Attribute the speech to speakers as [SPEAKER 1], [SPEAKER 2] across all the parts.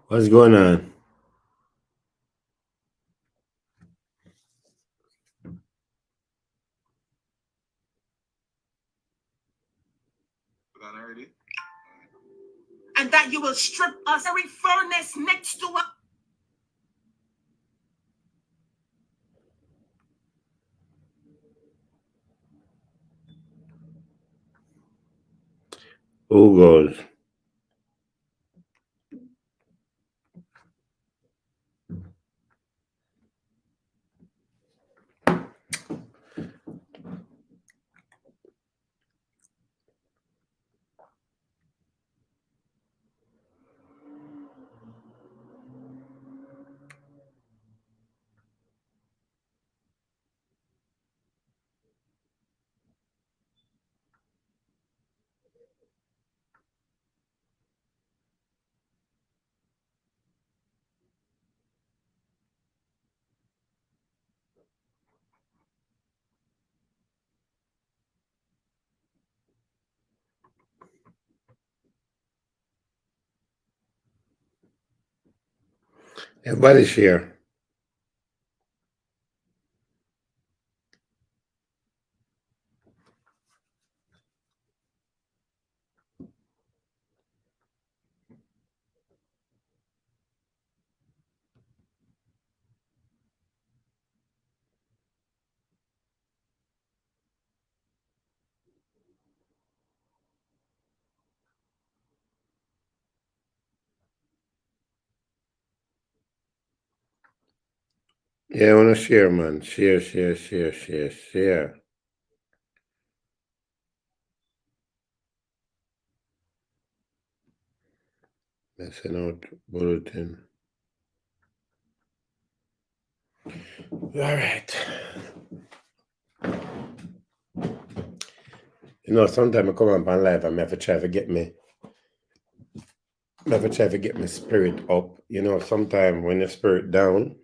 [SPEAKER 1] What's going on?
[SPEAKER 2] And that you will strip us every furnace next to us.
[SPEAKER 1] Who goes? Everybody share. Yeah, I wanna share, man. Share, share, share, share, share. Messing out bulletin. All right. You know, sometimes I come up on live and I have to try to get me. I have to try to get my spirit up. You know, sometimes when your spirit down,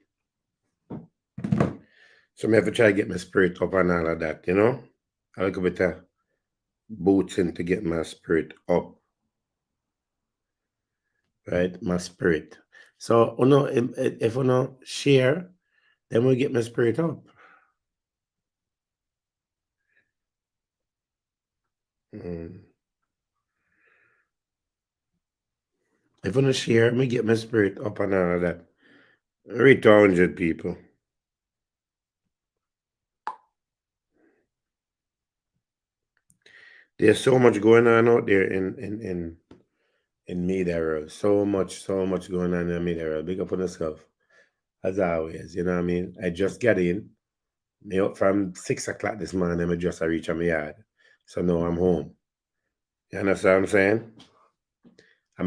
[SPEAKER 1] so I have to try to get my spirit up and all of that. You know, a little bit of booting to get my spirit up, right? My spirit. So, you know, if you know share, then we get my spirit up. Mm. If you know share, me get my spirit up and all of that. Reach 200 people. There's so much going on out there in mid-era. So much going on in mid-era. Big up on yourself. As always, you know what I mean? I just got in. Me up from 6 o'clock this morning, I just reach my yard. So now I'm home. You understand what I'm saying? I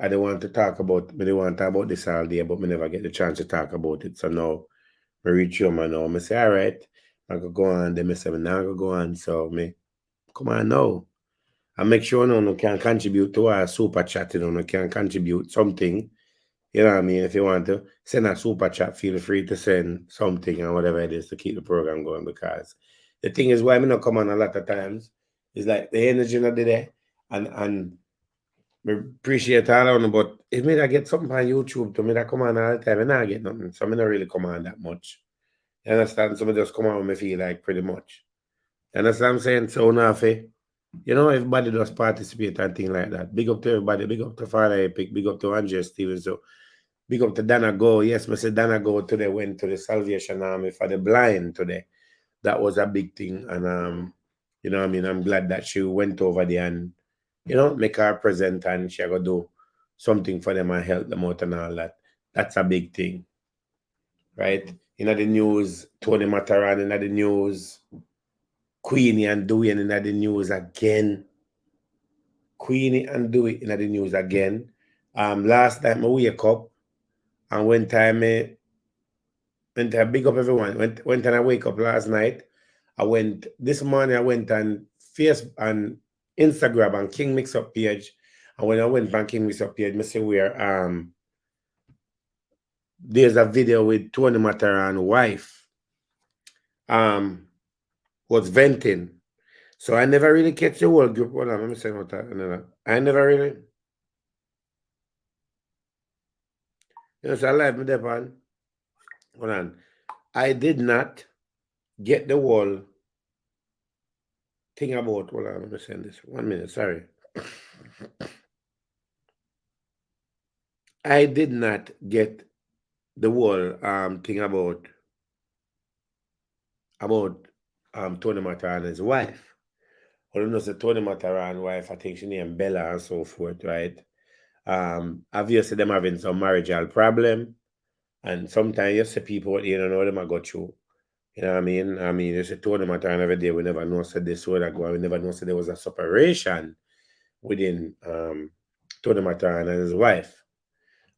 [SPEAKER 1] don't want to talk about me don't want to talk about this all day, but me never get the chance to talk about it. So now I reach home and now I say, all right, I could go on. Then I say, now I could go on. So me come on now. And make sure no can contribute to our super chat, no can contribute something. You know what I mean? If you want to send a super chat, feel free to send something and whatever it is to keep the program going. Because the thing is, why me not come on a lot of times is like the energy not there, and we appreciate all of them. But if me that get something on YouTube to me that come on all the time, and I get nothing, so me not really come on that much. You understand? So me just come on when me feel like pretty much. You understand what I'm saying? So now, you know, everybody does participate and things like that. Big up to everybody. Big up to Father Epic. Big up to Andrea Stevens. So big up to Dana Go. Yes, Mr. Dana Go today went to the Salvation Army for the blind today. That was a big thing. And you know what I mean? I'm glad that she went over there and, you know, make her present and she go do something for them and help them out and all that. That's a big thing. Right? In the news, Tony Mataran in the news, Queenie and Dewey in the news again. Queenie and Dewey in the news again. Last time I wake up and when time went to big up everyone. Went and I wake up last night. I went this morning. I went on Facebook and Instagram and King Mix Up page, And when I went back in disappeared, me say where there's a video with Tony Mataran wife was venting. So I never really catch the whole group. Hold on, let me say what I never really, so I live me there on. Hold on. I did not get the whole thing about, hold on, let me send this. 1 minute, sorry. I did not get the whole thing about Tony Mataran and his wife. Well, you know, say Tony Mataran wife, I think she named Bella and so forth, right? Obviously them having some marital problem. And sometimes you see people, you don't know them I go through. You know what I mean? I mean, you see Tony Mataran every day, we never know said this way that go, we never know said there was a separation within Tony Mataran and his wife.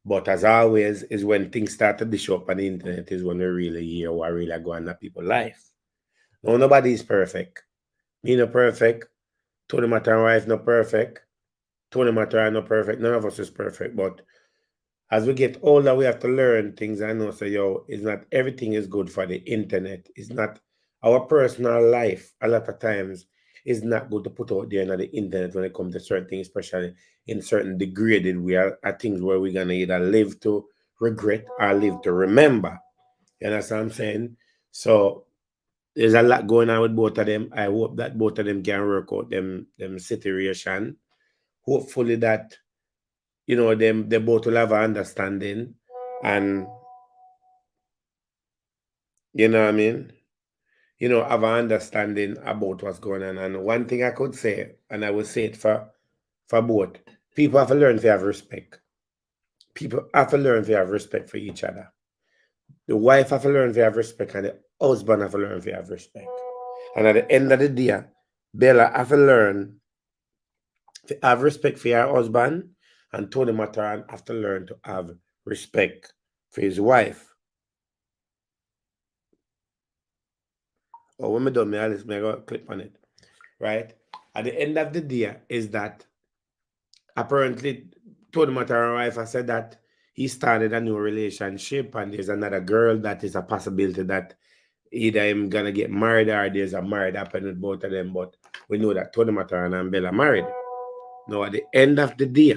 [SPEAKER 1] But as always, is when things start to dish up on the internet is when we really hear what really go on in people's life. No, nobody is perfect. Me no perfect. Tony Mataran wife no perfect. Tony Mataran no perfect. None of us is perfect. But as we get older, we have to learn things. I know, so yo, it's not everything is good for the internet. It's not our personal life. A lot of times, is not good to put out there on the internet when it comes to certain things, especially in certain degraded we are things where we're gonna either live to regret or live to remember. You understand what I'm saying? So there's a lot going on with both of them. I hope that both of them can work out them situation. Hopefully that them they both will have an understanding and you know what I mean? Have an understanding about what's going on. And one thing I could say, and I will say it for both, people have to learn to have respect. People have to learn to have respect for each other. The wife have to learn to have respect, and the husband have to learn to have respect. And at the end of the day, Bella have to learn to have respect for her husband, and Tony Mataran have to learn to have respect for his wife. Or when me done, me I go click on it. Right? At the end of the day, is that apparently Tony Mataran wife has said that he started a new relationship and there's another girl that is a possibility that either him gonna get married or there's a marriage happen with both of them. But we know that Tony Mataran and Bella married. Now at the end of the day,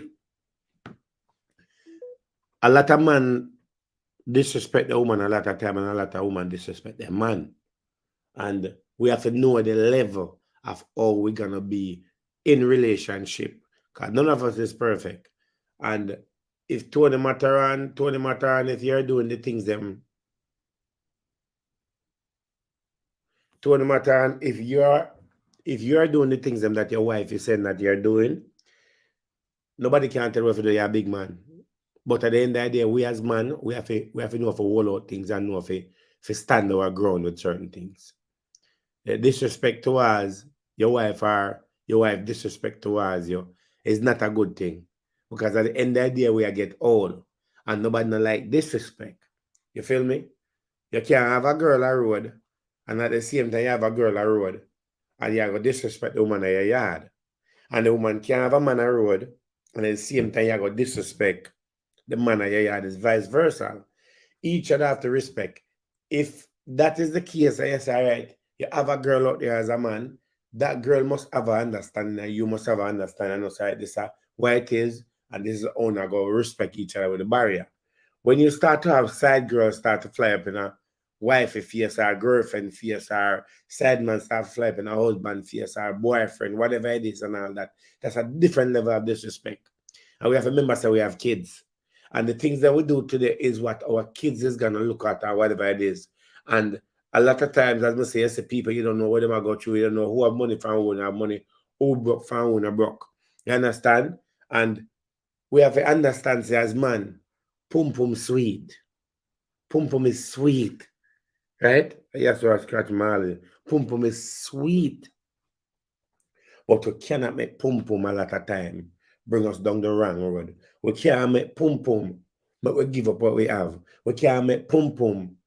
[SPEAKER 1] a lot of men disrespect the woman a lot of time and a lot of women disrespect their man. And we have to know the level of how we're gonna be in relationship. Because none of us is perfect. And if Tony Mataran, if you're doing the things them, Tony Mataran, if you're doing the things them that your wife is saying that you're doing, nobody can tell if you're a big man. But at the end of the day, we as man, we have to know if to hold out things and know if stand our ground with certain things. Disrespect towards your wife or your wife disrespect towards you is not a good thing. Because at the end of the day, we are get old and nobody not like disrespect. You feel me? You can't have a girl a road and at the same time you have a girl a road and you have to disrespect the woman in your yard. And the woman can't have a man a road and at the same time you have to disrespect the man in your yard. Is vice versa. Each other have to respect. If that is the case, yes, all right. You have a girl out there as a man, that girl must have an understanding, and you must have an understanding. And say, this is why it is, and this is how I go respect each other with the barrier. When you start to have side girls start to fly up in a wife face, or girlfriend face, or side man start to fly up in a husband face, or boyfriend, whatever it is, and all that, that's a different level of disrespect. And we have to remember, so we have kids. And the things that we do today is what our kids is gonna look at or whatever it is. And a lot of times, as I say, I say people you don't know what they might go through, you don't know who have money from who have money, who broke from who not broke. You understand? And we have to understand say, as man, pum pum sweet. Pum pum is sweet. Right? Yes, so I scratch my pum pum is sweet. But we cannot make pum pum a lot of time bring us down the wrong road. We can't make pum pum, but we give up what we have. We can't make pum pum,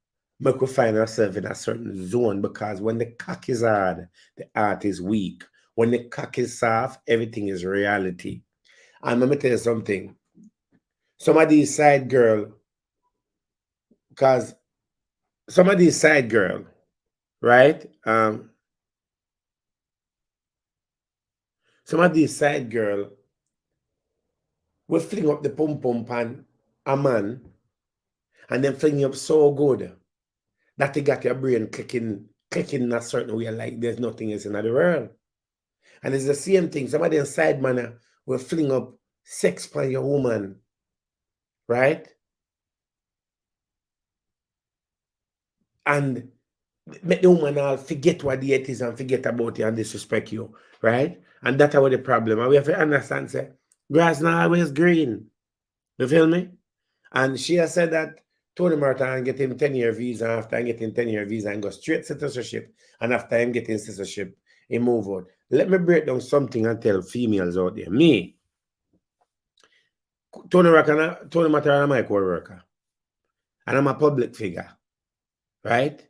[SPEAKER 1] make we find ourselves in a certain zone because when the cock is hard, the heart is weak. When the cock is soft, everything is reality. And let me tell you something. Some of these side girl, because some of these side girl, right? Some of these side girl will fling up the pum pum pan a man and then fling you up so good that you got your brain clicking in a certain way like there's nothing else in the world. And it's the same thing. Some of them side man will fling up sex for your woman, right? And make the woman all forget what it is and forget about you and disrespect you, right? And that's what the problem. And we have to understand, say, grass not always green. You feel me? And she has said that Tony Martin get him 10-year visa, and after him getting 10-year visa and go straight citizenship, and after him getting citizenship, he move on. Let me break down something and tell females out there. Me, Tony Martin is my co-worker, and I'm a public figure, right?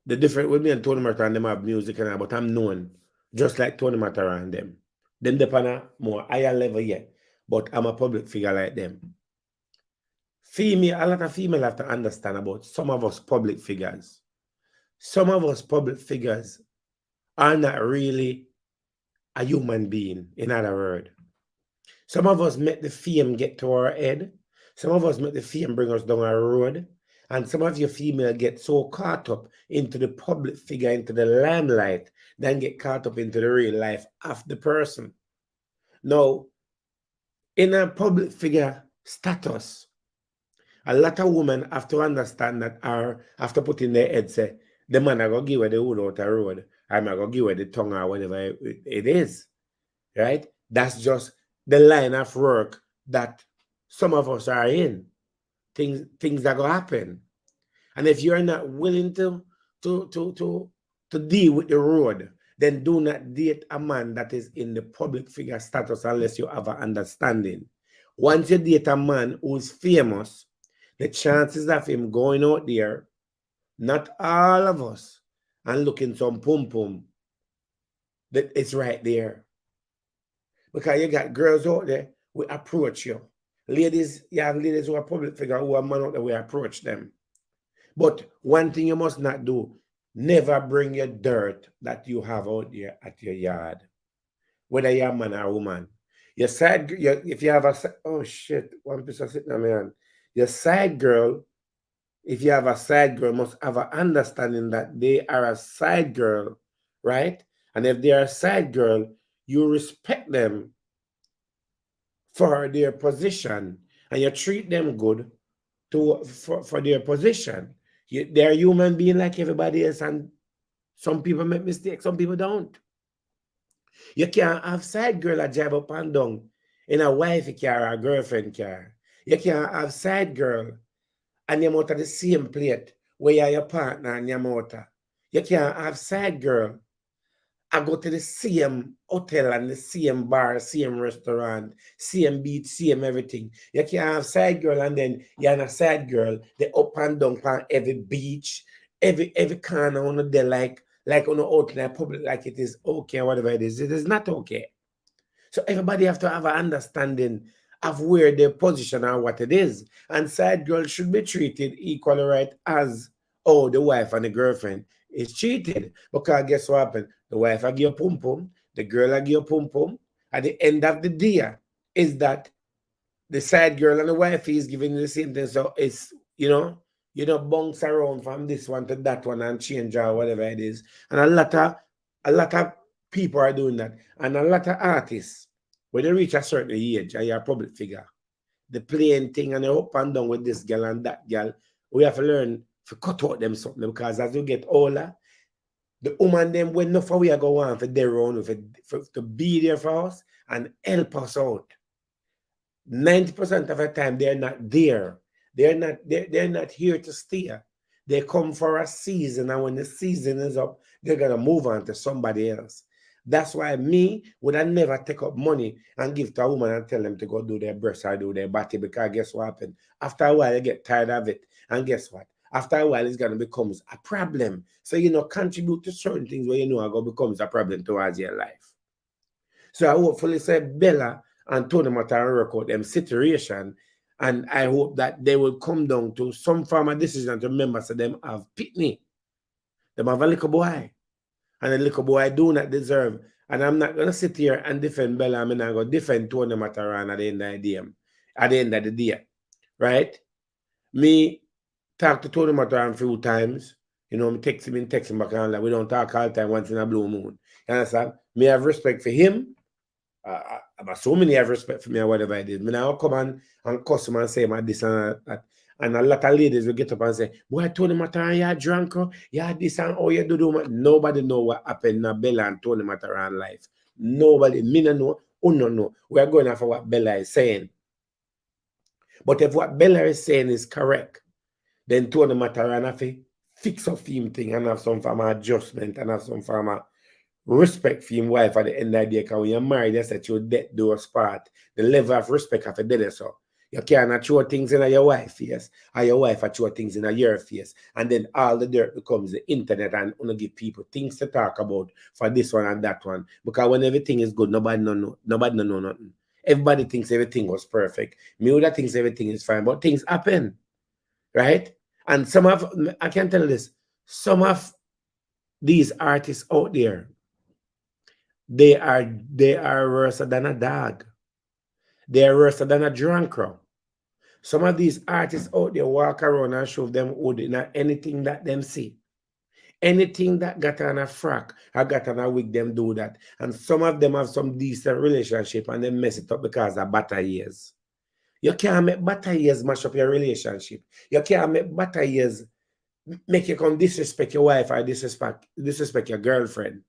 [SPEAKER 1] The difference with me and Tony Martin, them have music and all, but I'm known just like Tony Martin and them. Them depend on a more higher level yet, but I'm a public figure like them. A lot of female have to understand about some of us public figures. Some of us public figures are not really a human being, in other words. Some of us make the fame get to our head. Some of us make the fame bring us down our road. And some of your female get so caught up into the public figure, into the limelight, then get caught up into the real life of the person. Now, in a public figure status, a lot of women have to understand that have to put in their head, say, the man I go give her the wood out the road, I'm going to give her the tongue or whatever it is, right? That's just the line of work that some of us are in. Things that go happen. And if you're not willing to deal with the road, then do not date a man that is in the public figure status unless you have an understanding. Once you date a man who's famous, the chances of him going out there, not all of us, and looking some pum pum, that it's right there. Because you got girls out there who approach you. Ladies, you have ladies who are public figure who are man out there, we approach them. But one thing you must not do, never bring your dirt that you have out there at your yard. Whether you're a man or a woman. Your side, if you have a, oh shit, one piece of sitting on my hand. Your side girl, if you have a side girl, must have an understanding that they are a side girl, right? And if they are a side girl, you respect them for their position and you treat them good for their position. They're human being like everybody else, and some people make mistakes, some people don't. You can't have side girl that drive up and down in a wifey car or a girlfriend car. You can't have side girl and you're out of the same plate where you're your partner and your motor. You can't have side girl. I go to the same hotel and the same bar, same restaurant, same beach, same everything. You can't have side girl and then you're not side girl. They up and down on every beach, every corner on there like on the out in the public, like it is okay, whatever it is. It is not okay. So everybody have to have an understanding of where their position and what it is. And side girl should be treated equally right as the wife and the girlfriend is treated. Because guess what happened? The wife will give you pum pum, the girl will give you pum pum. At the end of the day, is that the side girl and the wife is giving you the same thing. So it's, you don't bounce around from this one to that one and change or whatever it is. And a lot of people are doing that. And a lot of artists, when they reach a certain age and you're a public figure, the playing thing and they up and down with this girl and that girl, we have to learn to cut out them something, because as you get older, the woman them when enough we are going on for their own, to be there for us and help us out. 90% of the time they're not there. They're not here to stay. They come for a season, and when the season is up, they're gonna move on to somebody else. That's why me would I never take up money and give to a woman and tell them to go do their breasts or do their body, because guess what happened? After a while, they get tired of it. And guess what? After a while, it's gonna become a problem. So contribute to certain things where are gonna becomes a problem towards your life. So I hopefully say Bella and Tony Matter and work out them situation. And I hope that they will come down to some form of decision to remember so them have pitney. Them have a little boy. And the little boy do not deserve. And I'm not gonna sit here and defend Bella. I'm not gonna defend Tony Mataran at the end of the day. At the end of the day. Right? Me talk to Tony Mataran a few times. You know, me text him back and like we don't talk all the time once in a blue moon. You understand? Me have respect for him. I'm assuming he have respect for me or whatever I did. Me now come and cuss him and say my this and that. And a lot of ladies will get up and say, boy, Tony Mataran, you're drunk, yeah, this and all you do. Nobody know what happened in Bella and Tony Mataran life. Nobody, me no know, no know. We are going after what Bella is saying. But if what Bella is saying is correct, then Tony Mataran have to fix up him thing and have some form of adjustment and have some form of respect for your wife at the end of the day. Because when you're married, you set your debt doors part. The level of respect have to do so. You cannot throw things in your wife's face, or your wife throw things in your face. And then all the dirt becomes the internet and only give people things to talk about for this one and that one. Because when everything is good, nobody know nothing. Everybody thinks everything was perfect. Me would thinks everything is fine, but things happen. Right? And I can tell you this, some of these artists out there, they are worse than a dog. They are worse than a drunk. Some of these artists out there walk around and show them wood in anything that them see. Anything that got on a frack or got on a wig, them do that. And some of them have some decent relationship and they mess it up because of better years. You can't make better years mash up your relationship. You can't make better years make you come disrespect your wife or disrespect your girlfriend.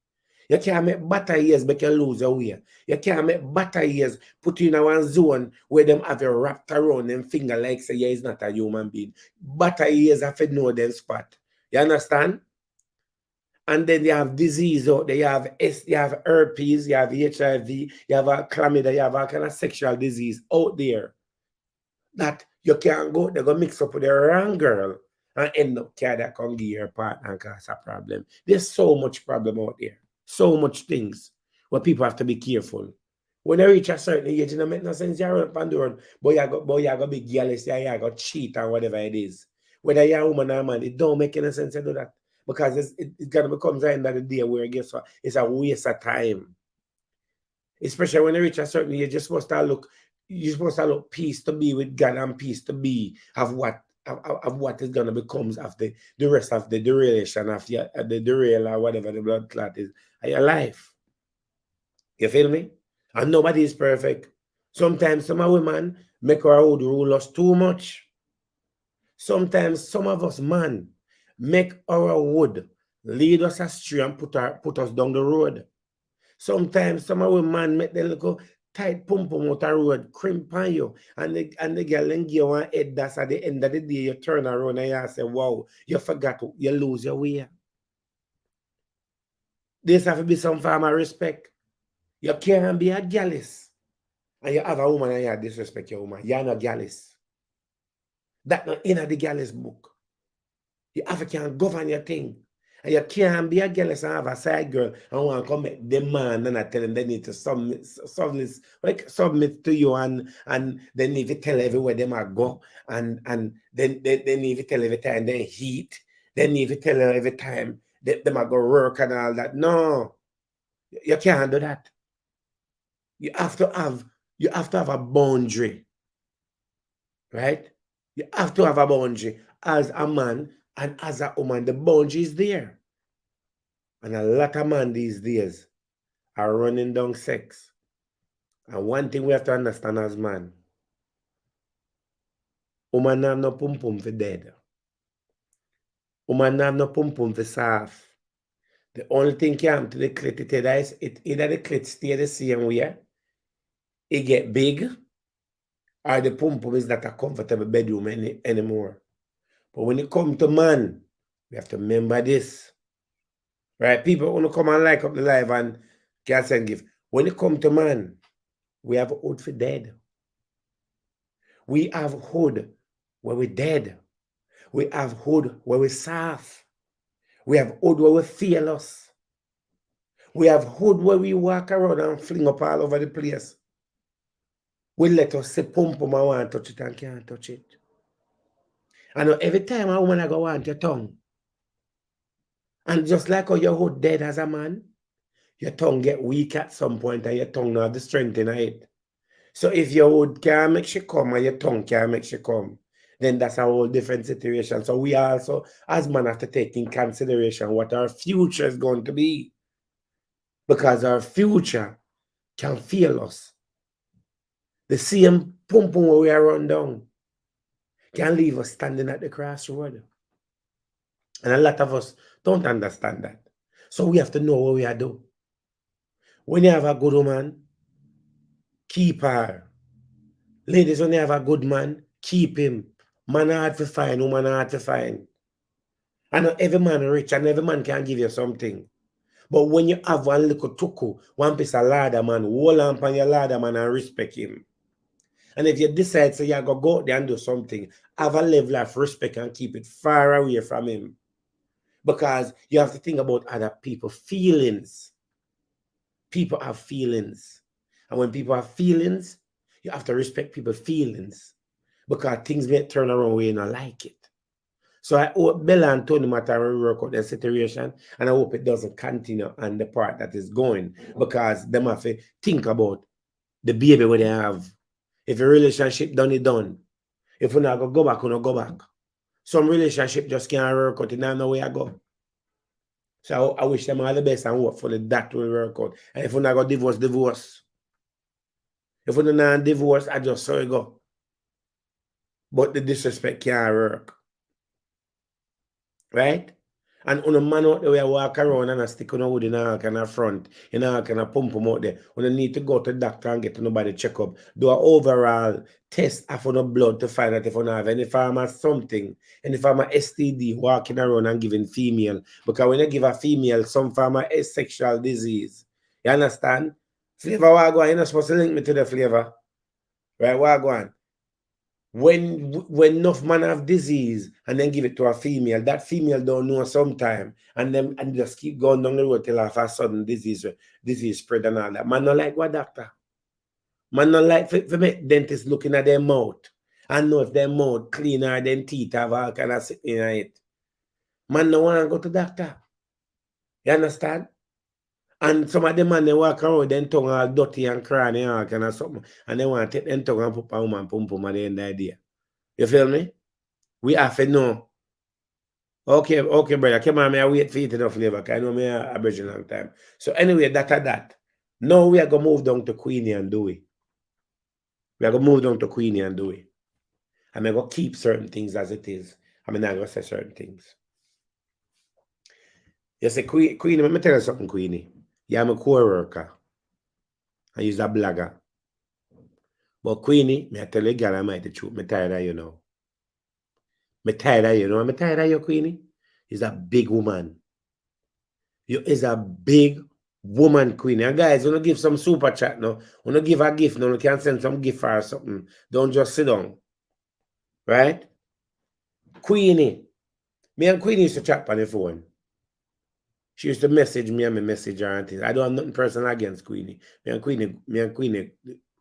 [SPEAKER 1] You can't make better years make you lose your way. You can't make better years put you in a one zone where them have you wrapped around them finger like say, yeah, he's not a human being. Better years have to know them spot. You understand? And then you have disease out there. You have herpes, you have HIV, you have a chlamydia, you have all kind of sexual disease out there that you can't go, they're going to mix up with the wrong girl and end up carrying that come give your partner and cause a problem. There's so much problem out there. So much things where people have to be careful. When they reach a certain age, it don't make no sense. You're up on the road, but you're going to be jealous, you're going to cheat and whatever it is. Whether you're a woman or a man, it don't make any sense to do that. Because it's going to become the end of the day where guess what? It's a waste of time. Especially when you reach a certain age, you're supposed to look peace to be with God and peace to be of what is gonna become of the rest of the duration of the derail or whatever the blood clot is of your life. You feel me? And nobody is perfect. Sometimes some women make our old rule us too much. Sometimes some of us man make our wood lead us astray and put us down the road. Sometimes some of man make them look tight pump out the road, crimp on you, and the girl then give one head that's at the end of the day, you turn around and you say, wow, you forgot, you lose your way. There's have to be some form of respect. You can't be a gallus. And you have a woman and you disrespect your woman. You're not gallus. That's not in the gallus book. You have to govern your thing. And you can't be a girl and have a side girl and want to come make them man and I tell them they need to submit to you and they need to tell everywhere they might go and then they need to tell every time they heat. They need to tell them every time they might go work and all that. No, you can't do that. You have to have a boundary. Right? You have to have a boundary as a man and as a woman. The boundary is there. And a lot of men these days are running down sex. And one thing we have to understand as man, woman have no pum pum for dead. Woman have no pum pum for soft. The only thing can happen to the clit is either the clit stay the same way, it get big, or the pum pum is not a comfortable bedroom anymore. But when it comes to man, we have to remember this. Right? People want to come and like up the live and can send gift. When it comes to man, we have hood for dead. We have hood where we dead. We have hood where we soft. We have hood where we fearless. We have hood where we walk around and fling up all over the place. We let us say pum pum, I want to touch it and can't touch it. I know every time a woman I go want your tongue. And just like how your hood dead as a man, your tongue get weak at some point and your tongue not have the strength in it. So if your hood can't make she come and your tongue can't make she come, then that's a whole different situation. So we also, as man, have to take in consideration what our future is going to be. Because our future can fail us. The same pum pum where we are run down can leave us standing at the crossroad. And a lot of us don't understand that. So we have to know what we are doing. When you have a good woman, keep her. Ladies, when you have a good man, keep him. Man hard to find, woman hard to find. I know every man rich and every man can give you something. But when you have one little tuku, one piece of ladder man, hold on on your ladder man and respect him. And if you decide so you're going to go out there and do something, have a level of respect and keep it far away from him. Because you have to think about other people's feelings. People have feelings. And when people have feelings, you have to respect people's feelings. Because things may turn around where you don't like it. So I hope Bella and Tony Matter will work out their situation. And I hope it doesn't continue on the part that is going. Because them have to think about the baby where they have. If a relationship done, it done. If we not go back, we not go back. Some relationship just can't work out. And I know where I go. So I wish them all the best and hopefully that will work out. And if we not go divorce, divorce. If we not divorce, I just saw it go. But the disrespect can't work. Right? And on a man out there where walk around and stick on a wood in a kind of front, in a kind of pump them out there. When you need to go to the doctor and get nobody check up, do an overall test of the blood to find out if you have any form of something, any form of STD walking around and giving female. Because when you give a female some form of sexual disease, you understand? Flavor wagwan, you're not supposed to link me to the flavor. Right, wagwan. When enough man have disease and then give it to a female, that female don't know sometime and just keep going down the road till all of a sudden disease spread and all that. Man not like what doctor. Man not like for make dentists looking at their mouth and know if their mouth clean or their teeth have all kind of sitting in it. Man no want to go to doctor. You understand? And some of them man they walk around with their tongue all dirty and cranny and all kind of something. And they want to take their tongue and put a woman pum pum at the end of the day. You feel me? We have to know. Okay, brother. Come on, I wait for you to the flavor. Because I know me a bridge long time. So anyway, that. Now we are going to move down to Queenie and Dowey. We are going to move down to Queenie and Dowey. I'm going to keep certain things as it is. I'm not going to say certain things. You say, Queenie, let me tell you something, Queenie. You're my co-worker. And you're a blogger. But Queenie, I tell you, girl, I might the truth. I'm tired of you now. I'm tired of you, know. I'm tired of you, Queenie. You're a big woman. You is a big woman, Queenie. And guys, when you give some super chat now, when you give a gift now, you can send some gift or something. Don't just sit down. Right? Queenie. Me and Queenie used to chat on the phone. She used to message me and me message her and things. I don't have nothing personal against Queenie. Me and Queenie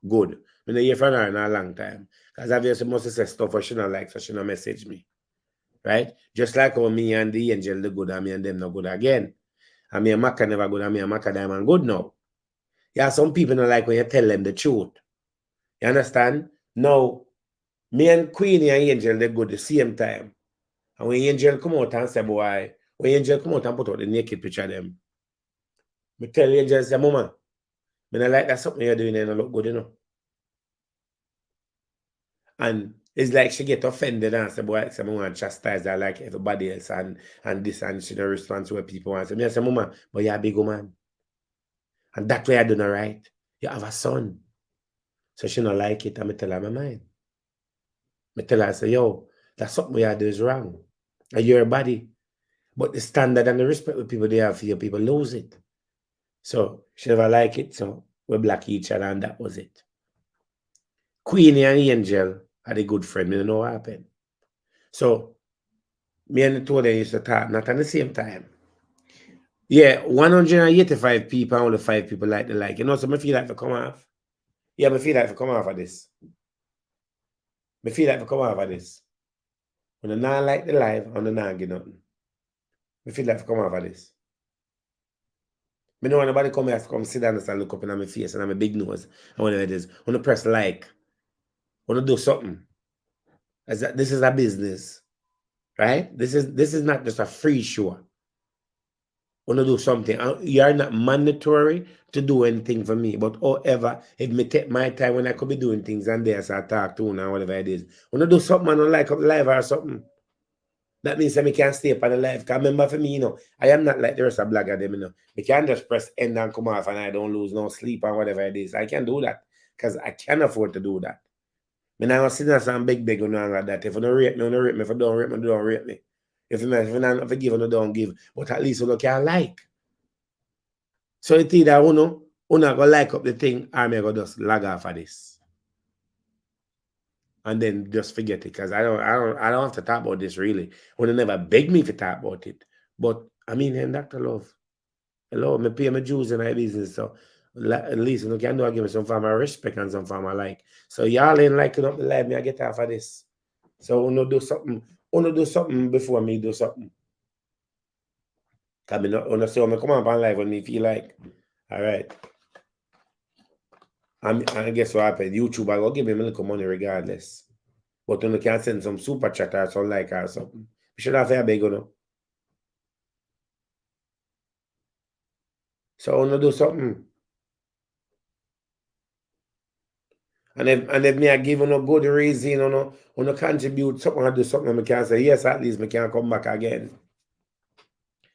[SPEAKER 1] good. I don't hear from her in a long time. Because obviously must say stuff she don't like, so she don't message me. Right? Just like how me and the angel the good and me and them not good again. And me and Maka never good and me and Maka diamond good now. Yeah, some people don't like when you tell them the truth. You understand? Now, me and Queenie and Angel they good the same time. And when Angel come out and say, boy, when Angel come out and put out the naked picture of them, me tell Angel, say, Mama, me not like that something you're doing and it look good, you know. And it's like she get offended and say, boy, I want to chastise her like everybody else and this and she don't respond to what people want. So me I say, Mama, but you're a big woman. And that way I do not right. You have a son. So she don't like it. And I tell her my mind. I tell her, I say, yo, that's something you do is wrong. And you're a body. But the standard and the respect that people they have for you, people lose it. So she never like it. So we block each other and that was it. Queenie and Angel are a good friend. We don't know what happened. So me and the two of them used to talk, not at the same time. Yeah, 185 people, only 5 people like the like. You know, so I feel like to come off. Yeah, me feel like to come off of this. Me feel like to come off of this. When I not like the life, I'm not get nothing. Me feel like to come off of this. Me know nobody come here to come sit down and look up in my face and my big nose and whatever it is. When I press like, when I do something. This is a business, right? This is not just a free show. When I do something, you are not mandatory to do anything for me. But however, it may take my time when I could be doing things and there, so I talk to you and whatever it is. When I do something, I don't like up live or something. That means that I can't stay up on the live. Because remember for me, I am not like the rest of blogger them, I can't just press end and come off and I don't lose no sleep or whatever it is. I can't do that because I can't afford to do that. I don't sit down some big and like that. If you don't rate me, you don't rate me. If you don't rate me, you don't rate me. If you don't forgive, you don't give. But at least you can like. So it's either you not gonna like up the thing or I'm gonna just log off of this. And then just forget it. Because I don't have to talk about this really. When they never beg me to talk about it. But I mean, Dr. Love. Hello, me pay my dues in my business. So at least you can do give me some form of respect and some form of like. So y'all ain't liking up the live, me I get off of this. So do something before me do something. Cause me not say me come on live when me feel like. All right. I guess what happened? YouTube I go give me a little money regardless. But you can send some super chat or something like or something. You should have a big one. So do something. And if me I give you no good reason, contribute something, I do something, I can say, yes, at least I can come back again.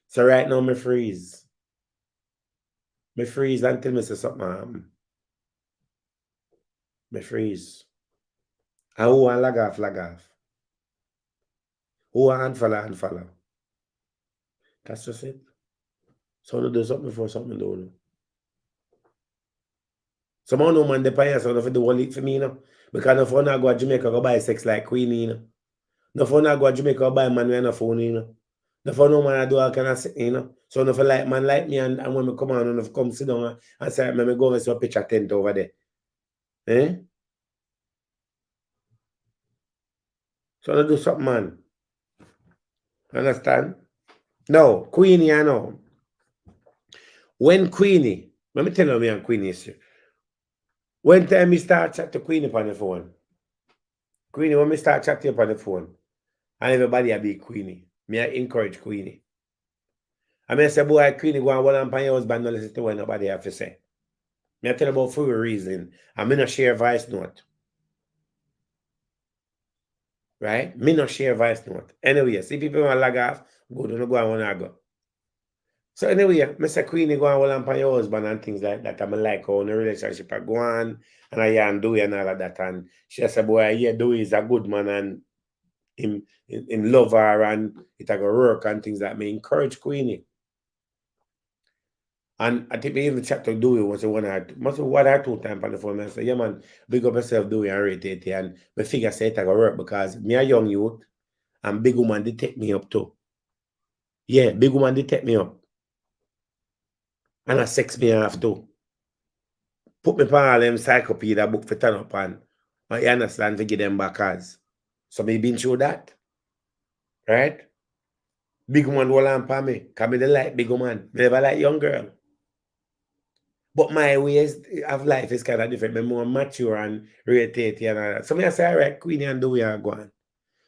[SPEAKER 1] So right now, me freeze. Me freeze until me say something happen. Me freeze. And who want lag off, lag off. Who want unfollow. That's just it. So to do something before something do. Some no man the pay so if do one it for me, Because if I not go to Jamaica go buy sex like Queenie, No for not go to Jamaica go buy man with no phone, No for no man I do all kind of thing, So no for like man like me and when me come on and come sit down and say me go over to a picture tent over there. Eh? So I do something, man. Understand? No, Queenie, I know. When Queenie, let me tell you me and Queenie history. When time me start chat to Queenie on the phone. Queenie, when me start chatting upon the phone, and everybody a be Queenie. Me I encourage Queenie. I mean, I say, boy, Queenie, go and hold on your husband, no listen to what nobody have to say. Me I tell you about for a reason. And me not share voice note. Right? Me not share voice note. Anyway, see people want to log off, go and want to go. So anyway, I say Queenie go and hold on your husband and things like that. I'm like how the relationship are going and I and Dewey and all of that. And she said, boy, yeah, Dewey is a good man and in love her and it a go work and things like that. Me encourage Queenie. And I think me even chat to Dewey was the one or two times on the phone. I say, yeah man, big up yourself, Dewey, and rate it. And me figure say it a go work because me a young youth and big woman they take me up too. Yeah, big woman they take me up. And I sex me off too. Put me on all them encyclopedia book for turn up and you understand to give them backers. So me been through that. Right? Big woman will on for me. Cause me they like big woman. Me never like young girl. But my ways of life is kind of different. I'm more mature and rated and all that. So I say, all right, Queenie and the way I go on.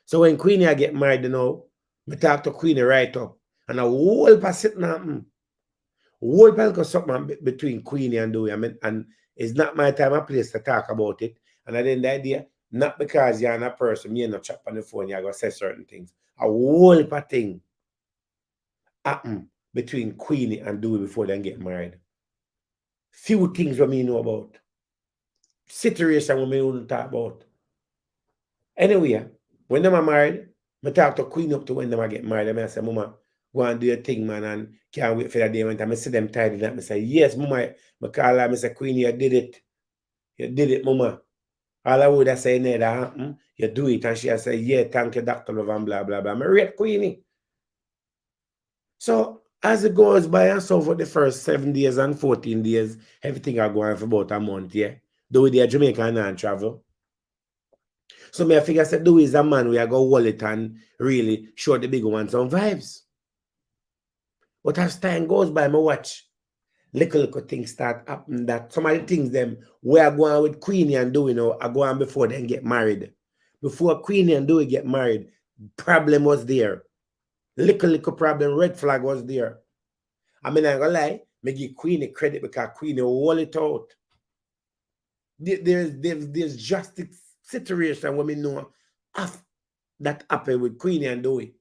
[SPEAKER 1] So when Queenie I get married, I talk to Queenie right up. And a whole person happen. Whole person go something between Queenie and Dewey. And it's not my time or place to talk about it. And I then the idea, not because you're a person, you're not chat on the phone, you're going to say certain things. A whole thing happen between Queenie and Dewey before they get married. Few things what me know about. Situation what me wouldn't talk about. Anyway, when them are married, I talk to Queen up to when them get married. I say, Mama, go and do your thing, man, and can't wait for that day when time I see them tidy up. I say, yes, Mama. I call her, I say, Queen, you did it. You did it, Mama. All I would have said, that happen, you do it. And she say, yeah, thank you, Dr. Love, and blah, blah, blah. I rate Queenie. So as it goes by and so for the first 7 days and 14 days, everything are going for about a month, yeah. Dowey there Jamaica and travel. So me I figure say Dowey is a man we are go wallet and really show the big one some vibes. But as time goes by, me watch little things start happening that some of the things them we are going with Queenie and Dowey now are going before they get married. Before Queenie and Dowey get married, problem was there. Little problem, red flag was there. I mean, I'm gonna lie, me give Queenie credit because Queenie wall it out. There's just a situation when we know that happened with Queenie and Dowey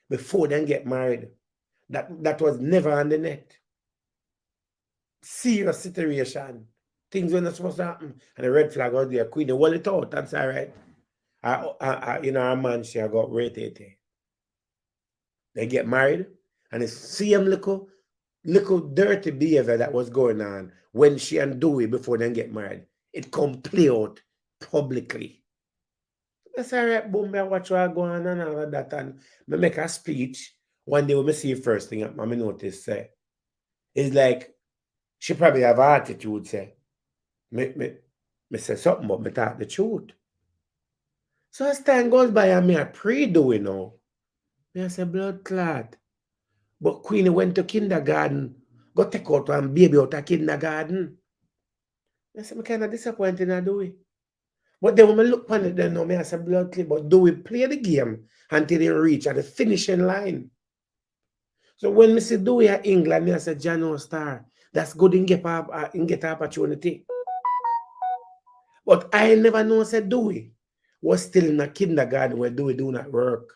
[SPEAKER 1] before they get married. That was never on the net. Serious situation. Things were not supposed to happen. And the red flag was there. Queenie wall it out. That's all right. Our man, she got rated. They get married, and the same little dirty behavior that was going on when she and Dewey before they get married, it come play out publicly. That's all right, boom, I watch what go on and all of that, and I make a speech. One day when I see first thing, I notice, it's like, she probably have attitude, say, me say something, but me talk the truth. So as time goes by, and me a pre-Dewey now, me I say, blood clot. But Queenie went to kindergarten, go take out one baby out of kindergarten. I said, I'm kind of disappointed in Dewey. But then when I look on it, then now, I said, blood clear, but Dewey play the game until he reach at the finishing line. So when I see Dewey at England, I said, Jano Star, that's good in get opportunity. But I never know, said Dewey was still in a kindergarten where Dewey do not work.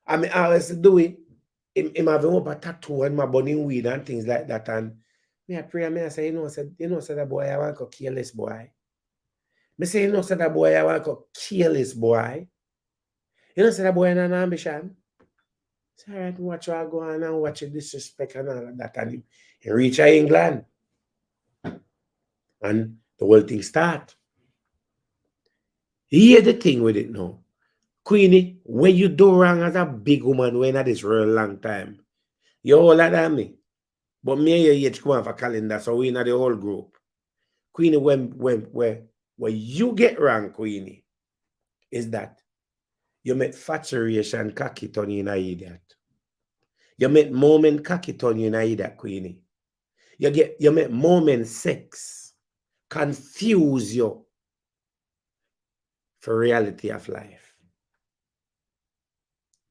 [SPEAKER 1] I mean, I always Dewey, him having up a tattoo and my burning weed and things like that. And me I pray, me I say, said that boy, I want to kill this boy. Me say, said that boy, I want to kill this boy. Said that boy in an ambition. Say, all right, watch what go on and watch the disrespect and all of that. And he reach England. And the whole thing start. Hear the thing with it now. Queenie, when you do wrong as a big woman, when that is real long time, you're older than me. But me and your age come off a calendar, so we in the whole group. Queenie, when you get wrong, Queenie, is that you make faturation cocky turn you in an idiot. You make moment cocky turn you in an idiot, Queenie. You make moment sex confuse you for reality of life.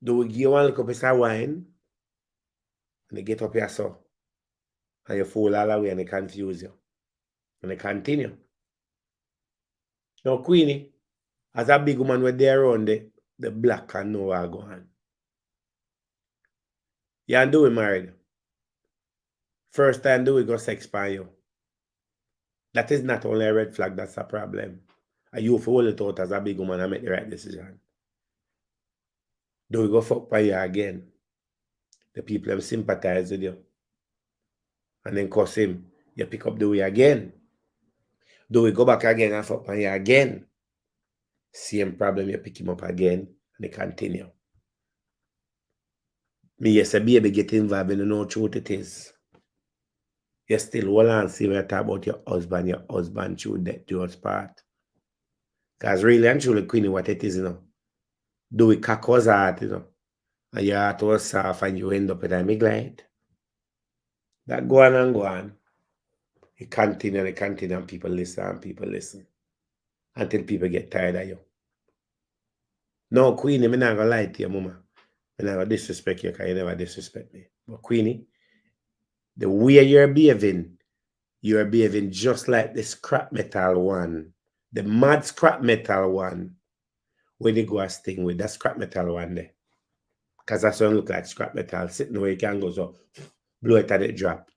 [SPEAKER 1] Do we give one cup of wine and they get up here so and you fall all the way and they confuse you. And they continue. Now, Queenie, as a big woman with there around the black and know what go on. You and Dewey married. First time Dewey go sex by you. That is not only a red flag, that's a problem. And you for hold it out as a big woman and make the right decision. Dewey go fuck by you again. The people have sympathize with you. And then cuss him. You pick up Dewey again. Dewey go back again and fuck by you again. Same problem, you pick him up again and they continue. Me, yes, a baby get involved in the no truth it is. You still hold on see when you talk about your husband through death to your part. Because really and truly, Queenie, what it is, Dewey cock was hard, and your heart was soft and you end up with a glide. That go on and go on. It continue and people listen. Until people get tired of you. No, Queenie, I'm not gonna lie to you, mama. I'm not gonna disrespect you because you never disrespect me. But Queenie, the way you're behaving just like the scrap metal one. The mad scrap metal one. When you go a sting with that scrap metal one there. Because that's what look like scrap metal. Sitting where you can go so blow it at the drop.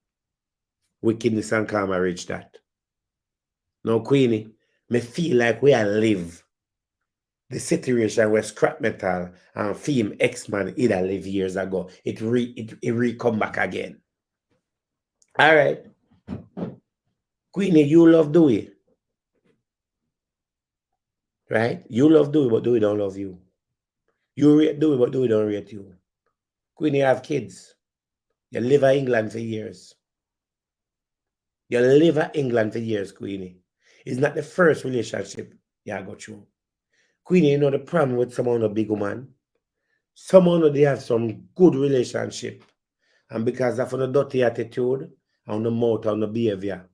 [SPEAKER 1] Wickedness and karma reach that. Now, Queenie, me feel like we are live the situation where scrap metal and film X-Man either live years ago. It re come back again. All right. Queenie, you love Dewey. Right? You love Dewey, but Dewey don't love you. You rate Dewey, but Dewey don't rate you. Queenie, you have kids. You live in England for years. You live in England for years, Queenie. It's not the first relationship you go through. Queenie, you know the problem with someone a big woman? Someone they have some good relationship. And because of the dirty attitude, and the mouth, and the behavior,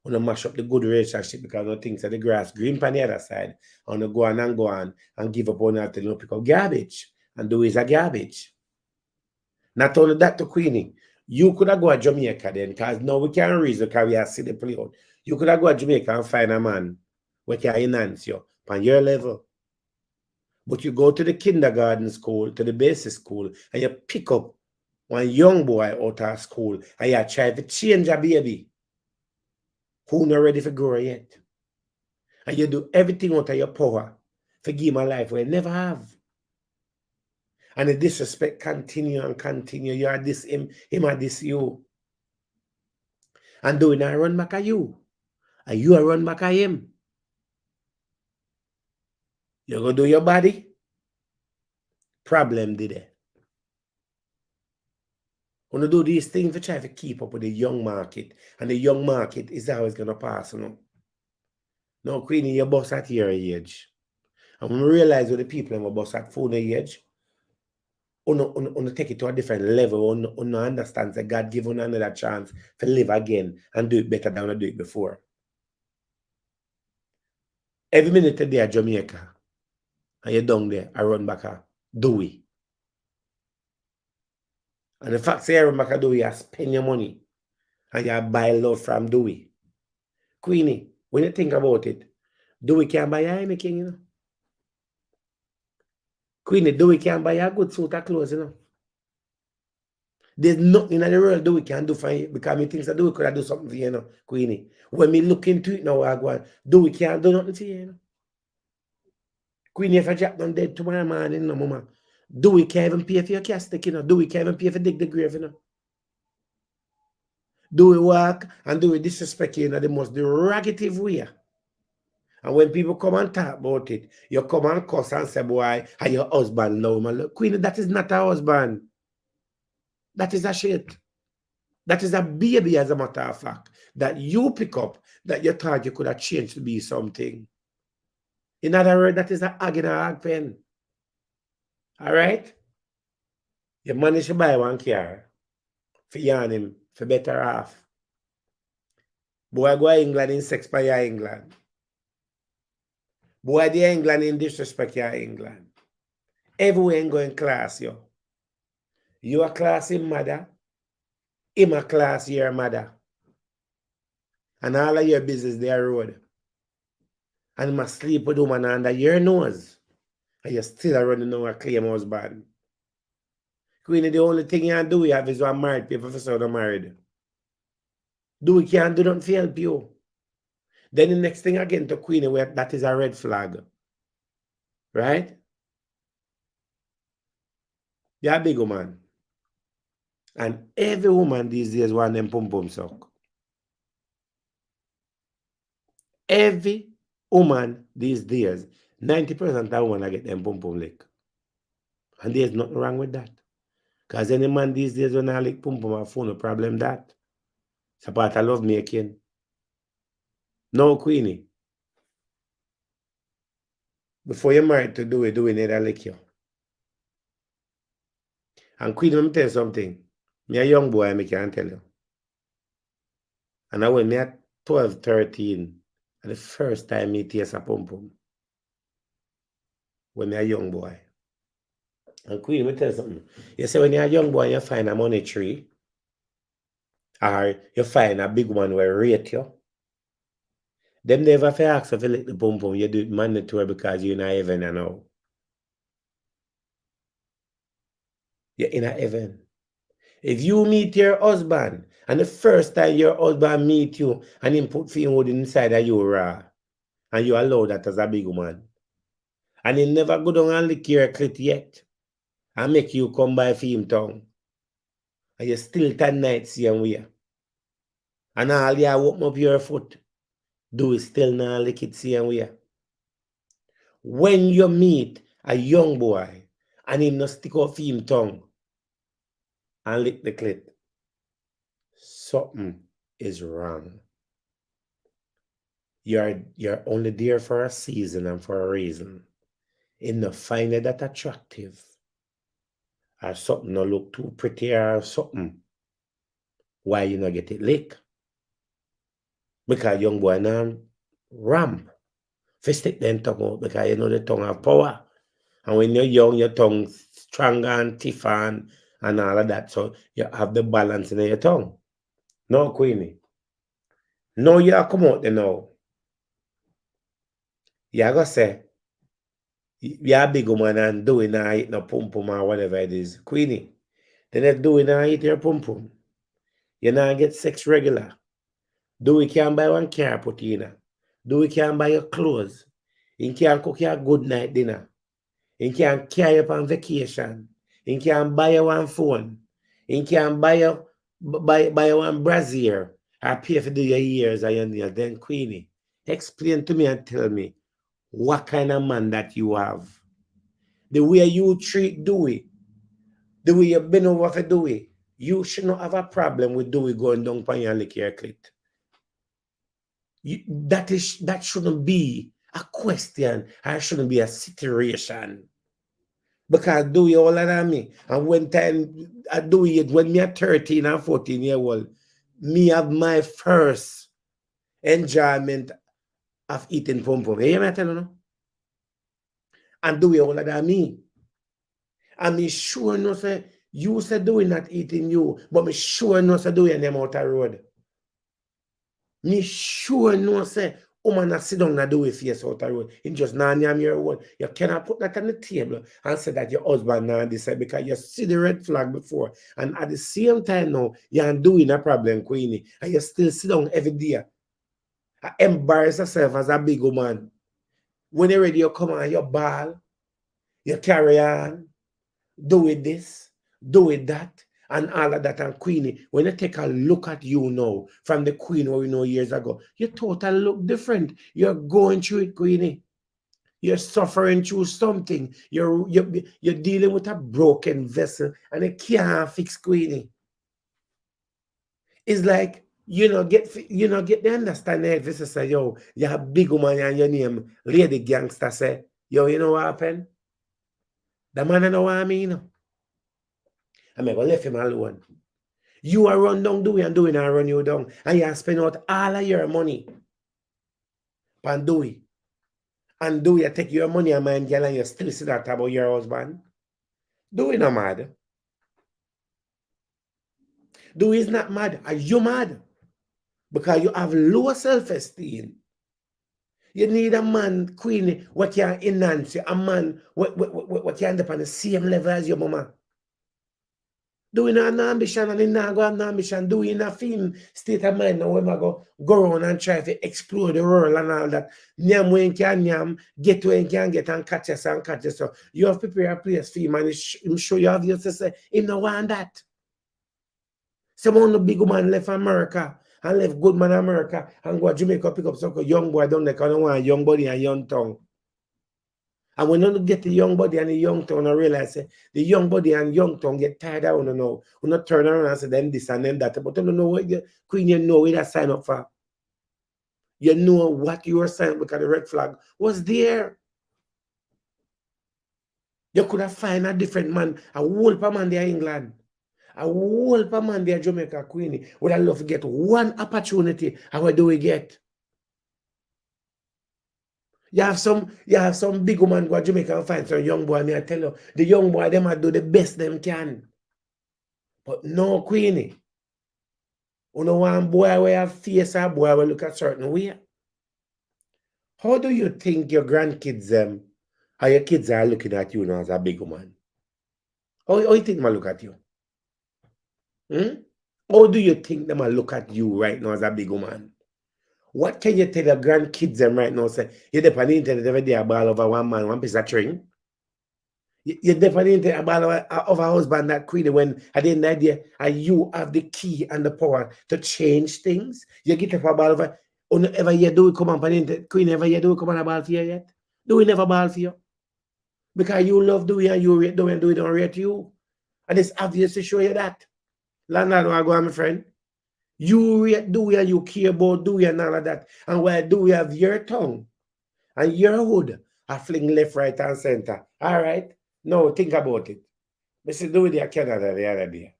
[SPEAKER 1] and mash up the good relationship because of things that the grass green on the other side, and go on and give up on that and pick up garbage. And do is a garbage. Not only that to Queenie, you could have go to Jamaica then, because now we can't reason because we are see the play out. You could have go to Jamaica and find a man who can enhance you on your level. But you go to the kindergarten school, to the basic school, and you pick up one young boy out of school and you try to change a baby who not ready for grow yet. And you do everything out of your power to give him a life where you never have. And the disrespect continue and continue. You are this him are this you. And doing I run back at you. And you are run back at him. You go do your body. Problem did it. When you do these things, to try to keep up with the young market. And the young market is always going to pass. Now, Queenie, you bust at your age. And when we realize with the people who bust at 40 age, on take it to a different level, on understand that God give you another chance to live again and do it better than I do it before. Every minute today at Jamaica, and you're down there, I run back a Dowey. And the fact say I run back a Dowey, you spend your money and you buy love from Dowey. Queenie, when you think about it, Dowey can't buy you anything, you know. Queenie, Dowey can't buy you a good suit of clothes, you know. There's nothing in the world Dowey can do for you because me thinks that Dowey could have do something for you, you know, Queenie. When me look into it now, I go, Dowey can't do nothing for you, you know. Queenie, if I drop down dead tomorrow morning, no, mama, Dowey can't even pay for your casket, you know. Dowey can't even pay for dig the grave, you know. Dowey walk and Dowey disrespect you in the most derogative way. And when people come and talk about it, you come and cuss and say, boy, and your husband love man. Queenie, that is not a husband. That is a shit. That is a baby, as a matter of fact, that you pick up that you thought you could have changed to be something. In other words, that is a hag in a hag pen. All right? You manage to buy one car for you and him for better off. Boy, go to England in sex by your England. Boy, the England in disrespect your England. Everywhere in going class, you. You a class in mother. Him a class your mother. And all of your business there road. And you must sleep with woman under your nose. And you still are running on a claim husband. Queenie, the only thing you do have is one married people for so married. Do we can't do nothing to help you. Then the next thing again to Queenie, where that is a red flag. Right? You're a big woman. And every woman these days want them pum pum suck. Every woman these days, 90% of women get them pum pum lick. And there's nothing wrong with that. Because any man these days when I lick pum pum a phone, no problem that. It's a part of love making. No, Queenie. Before you're married to do it need a lick you. And Queenie, let me tell you something. Me a young boy, I can't tell you. And I when me at 12, 13, and the first time me taste a pum pum. When me a young boy. And Queen, let me tell you something. You say when you're a young boy, you find a money tree, or you find a big one where rate you. Them never have to ask if you lick the pum pum. You do it mandatory because you're in a heaven, you know. You're in a heaven. If you meet your husband, and the first time your husband meet you, and him put food inside of you raw, and you allow that as a big woman, and he never go down and lick your clit yet, and make you come by for him tongue, and you still 10 nights same way, and all you open up your foot, do it still not lick it same way. When you meet a young boy, and him not stick out for him tongue, and lick the clit, something is wrong. you're only there for a season and for a reason. In the find it that attractive or something no look too pretty or something, why you not get it lick? Because young boy now ramp. First stick them tongue out because you know the tongue have power. And when you're young, your tongue stronger and tougher and all of that. So you have the balance in your tongue. No, Queenie. No, you come out there now. You go say, you're a big woman and doing and eat no pum pum or whatever it is. Queenie. Then you doing and eat your pum pum. You now get sex regular. Do we can buy one car put in? Do we can buy your clothes? You can cook your good night dinner. You can carry you on vacation. You can buy you one phone. You can buy you buy one brassiere. I pay for do your ears and your nails. Then Queenie, explain to me and tell me what kind of man that you have. The way you treat Dewey, the way you been over for Dewey, you should not have a problem with Dewey going down on your lick your clit. That shouldn't be a question. It shouldn't be a situation. Because do you older than me? And when time I do it, when me at 13 and 14 year old, me have my first enjoyment of eating pom pom. You hear me tell you? And do you older than me? And me sure no say you say doing not eating you, but me sure no say doing them out the road. Me sure no say woman not sit down and do it face out the road. In just 9 year old. You cannot put that on the table and say that your husband now decide because you see the red flag before. And at the same time now, you're doing a problem, Queenie. And you still sit down every day. I embarrass yourself as a big woman. When you're ready, you come on, you ball, you carry on, do it this, do it that. And all of that, and Queenie, when you take a look at you now, from the Queen who we know years ago, you totally look different. You're going through it, Queenie. You're suffering through something. You're dealing with a broken vessel, and you can't fix, Queenie. It's like get the understanding if this say, yo, you're a big woman and your name Lady Gangster say, yo, you know what happened? The man I know what I mean. I'm gonna leave him alone. You are run down doing and doing and run you down. And you spend out all of your money on Dewey. And Dewey take your money and man girl and you still see that about your husband. Dewey not mad. Dewey is not mad. Are you mad? Because you have low self-esteem. You need a man, Queenie, what can enhance you. A man what can end up on the same level as your mama. Doing an ambition and in not go an ambition, doing a film state of mind now when I go around and try to explore the world and all that. Nyam when can nyam, get when can get and catch us and catch us. So you have to prepare a place for him and I'm sure you have to say, him no want that. Someone the big woman left America and left good man America and go to Jamaica pick up some young boy down there because want a young body and young tongue. And when you get the young body and the young tongue, I realize the young body and young tongue get tired out now. We not turn around and say them this and them that. But you don't know what Queen, you know what you sign up for. You know what you were signing because the red flag was there. You could have find a different man, a whole man there in England. A whole man there Jamaica, Queenie. Would I love to get one opportunity? And what do we get? You have some big woman go to Jamaica and find some young boy, and I tell you, the young boy, them might do the best them can. But no, Queenie. You know one boy where have face a boy will look a certain way. How do you think your grandkids or your kids are looking at you now as a big woman? How you think them look at you? How do you think them look at you right now as a big woman? What can you tell your grandkids them right now? Say, you're the on the internet every day about over one man, one piece of string. You're definitely about of a husband that Queenie when at the end of the day, and you have the key and the power to change things. You get up about over ever you do come up and Queen ever you do come on about for you yet? Do we never ball for you? Because you love doing and you rate doing and do it don't rate you. And it's obvious to show you that. Landlord, I go on, my friend. You rate Dewey and you care about Dewey and all of that. And while Dewey have your tongue and your hood, I fling left, right, and center. All right? Now think about it. Mr. Dewey there Canada the other day.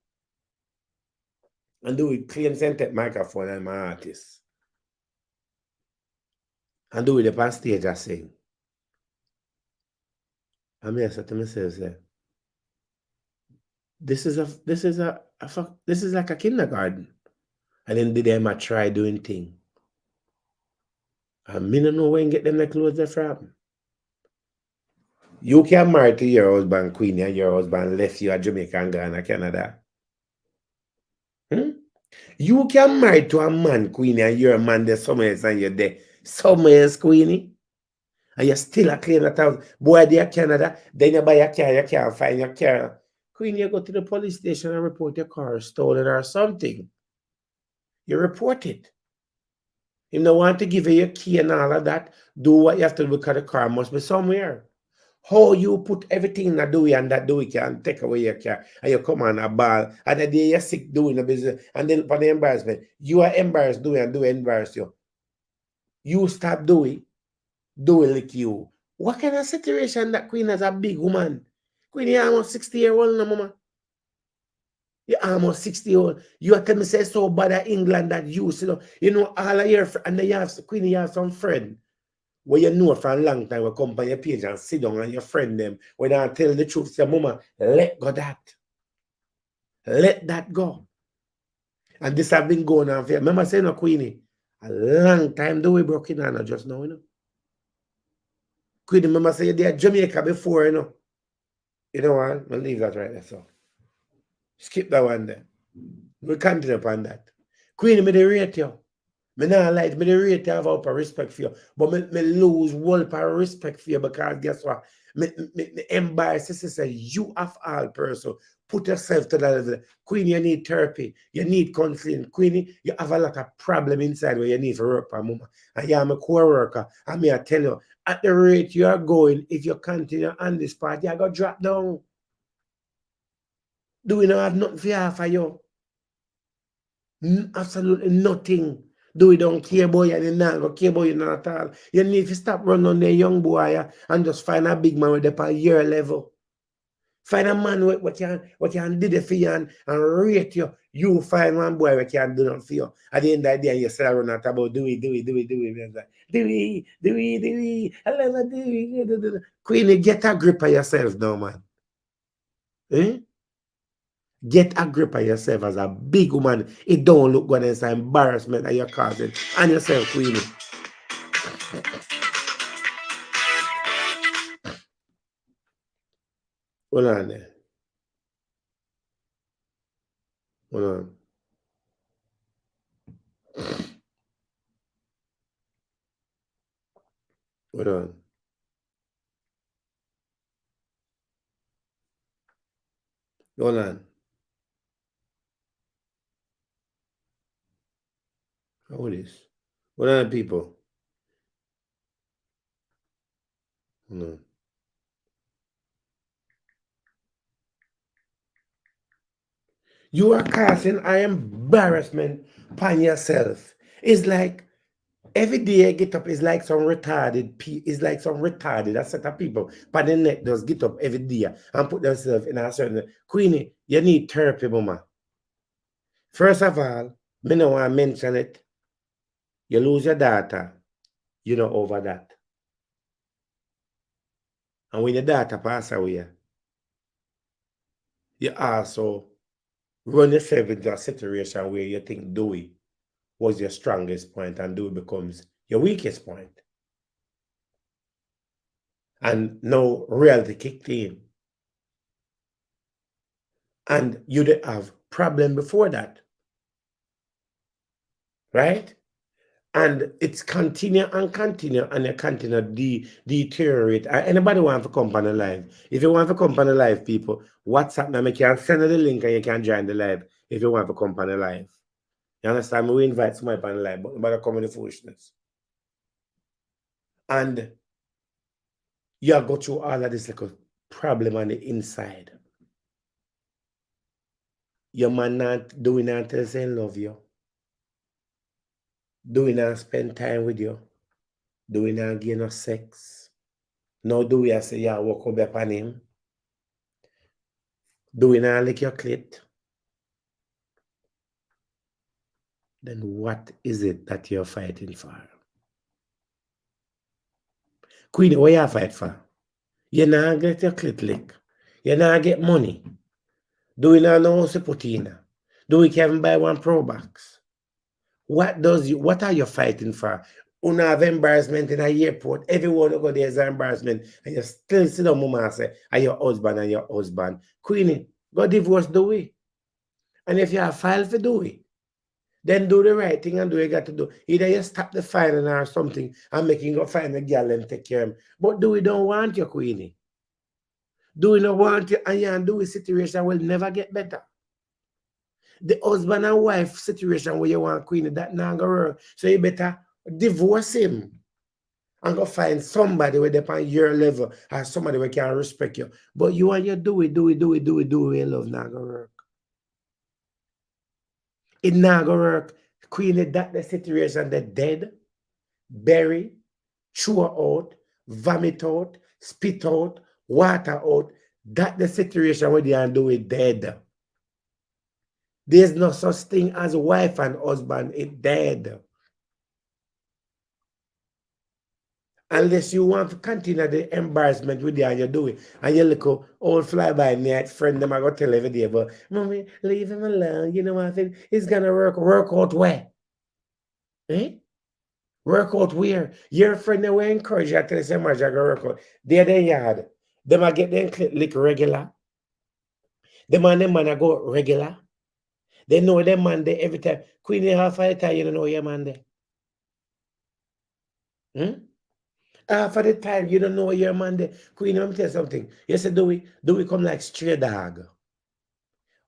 [SPEAKER 1] And Dewey claims and take microphone and my artist. And Dewey the on stage I sing. And me I said to myself, say, this is like a kindergarten. And then did them I try doing thing. And me don't know when get them the clothes there from. You can marry to your husband, Queenie, and your husband left you at Jamaica and Ghana, Canada. You can marry to a man, Queenie, and you're a man there somewhere else and you're there. Somewhere else, Queenie. And you're still a claim that house. Boy, there Canada, then you buy a car, you can't find your car. Queenie, you go to the police station and report your car stolen or something. You report it. If you don't want to give you your key and all of that, do what you have to do because the car must be somewhere. How you put everything in a Dewey and that Dewey can take away your car and you come on a ball and the day you're sick doing the business and then for the embarrassment, you are embarrassed Dewey and Dewey embarrass you. You stop Dewey lick you. What kind of situation that Queen as a big woman? Queen, you're almost 60-year-old now, mama. You're almost 60-year-old. You have to me say so bad at England that you know all of your and then you have Queen, you have some friend where you know for a long time will come on your page and sit down and your friend them when I tell the truth, say, mama, let go that. Let that go. And this have been going on for remember saying no Queenie, a long time do we broke in and just now, you know. Queenie, remember say you're there Jamaica before, you know. You know what? We'll leave that right there. So skip that one there. We'll continue upon that. Queenie, me the rate you. Me not like me the rate have up a respect for you. But me lose whole part respect for you because guess what? Me embarrass say you of all person. Put yourself to that level. Queen, you need therapy. You need counseling. Queenie, you have a lot of problem inside where you need to work for mama. And you are my co-worker. And me I tell you, at the rate you are going, if you continue on this part, you're gonna drop down. Do we not have nothing for offer you? Absolutely nothing. Do we don't care about you and not go care about you not at all. You need to stop running on the young boy and just find a big man with the year level. Find a man what can do it for you and rate you. You find one boy what can do it for you. At the end of the day, you start running out about do we. I love it, do we. Queenie, get a grip of yourself now, man. Eh? Get a grip of yourself as a big woman. It don't look good as an embarrassment that you're causing on yourself, Queenie. Hold on there. Hold on. Hold on. Hold on. How it is? Hold on, people. Hold on. You are causing an embarrassment upon yourself. It's like every day I get up is like some retarded that set of people but the neck does get up every day and put themselves in a certain Queenie, you need therapy, mama. First of all, me no want to mention it. You lose your daughter, you know over that. And when your daughter pass away, you also run yourself into a situation where you think Dewey was your strongest point and Dewey becomes your weakest point. And now reality kicked in. And you did have problem before that. Right? And it's continue and you continue to deteriorate. Anybody want to come on the live? If you want to come on the live, people, WhatsApp me, I can send you the link and you can join the live if you want to come on the live. You understand? We invite somebody on the live, but nobody come with the foolishness. And you go through all of this like a problem on the inside. Your man not doing until saying love you. Do we not spend time with you? Do we not give no sex? No, do we say, yeah, walk up upon him? Do we not lick your clit? Then what is it that you're fighting for? Queenie, what you fight for? You not get your clit lick. You not get money. Do we not know how to put in? Do we can buy one Pro Box? What are you fighting for? You have embarrassment in a airport. Everyone who go there is embarrassment. And you still sit down, mama, and say, are your husband and your husband. Queenie, go divorce Dowey. And if you have filed for Dowey, then do the right thing and do what you got to do. Either you stop the filing or something and making go find a girl and take care of him. But Dowey don't want you, Queenie. Dowey don't want you, and your Dowey situation will never get better. The husband and wife situation where you want Queenie, that not gonna work. So you better divorce him and go find somebody with on your level or somebody who can respect you. But you and your do it, love not gonna work. It not gonna work. Queenie, that the situation, the dead, bury, chew out, vomit out, spit out, water out. That the situation where they do it dead. There's no such thing as wife and husband. It dead. Unless you want to continue the embarrassment with you and you do it. And you look old fly-by night friend, them I go tell every day, but mommy, leave him alone. You know what I think? It's gonna work out where? Eh? Work out where? Your friend they will encourage you to tell you so much I go work out. They're the yard. Them I get them lick regular. Them and them man I go regular. They know them man there every time. Queenie half of the time you don't know your man there. Half of the time you don't know your man there. Queen, let me tell you something. You say, do we come like stray dog?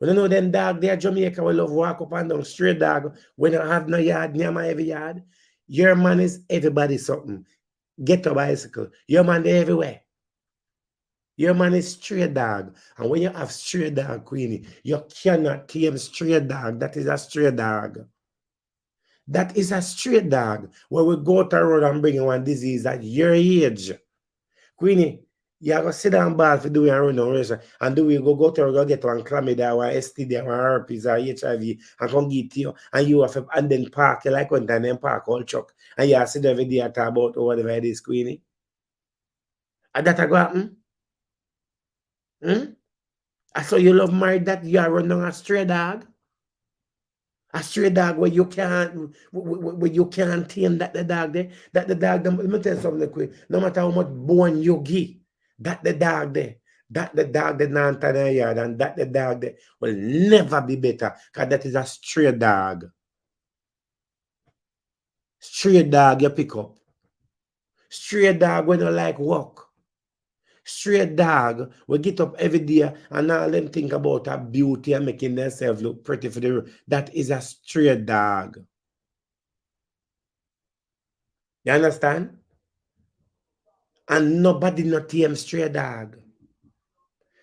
[SPEAKER 1] We don't know them dog there, Jamaica will love walk up and down stray dog. We don't have no yard, near my every yard. Your man is everybody something. Get a bicycle. Your man there everywhere. Your man is stray dog. And when you have stray dog, Queenie, you cannot tame stray dog. That is a stray dog. That is a stray dog. Where we go to the road and bring one disease at your age. Queenie, you have to sit down bad for doing a run on race. And do we go to go get one chlamydia, one STD, one herpes, or HIV, and come get you. And you have to, and then park, you like one time, then park all truck. And you have to sit every day and talk about whatever it is, Queenie. And that go happen? I saw you love married that you are running a stray dog. A stray dog where you can't tame that the dog there. That the dog, let me tell you something quick. No matter how much bone you give, that the dog there. That the dog the not in the yard, and that the dog there will never be better. Because that is a stray dog. Stray dog you pick up. Stray dog when you like walk. Straight dog will get up every day and all them think about her beauty and making themselves look pretty for the room. That is a straight dog. You understand? And nobody not tame stray dog.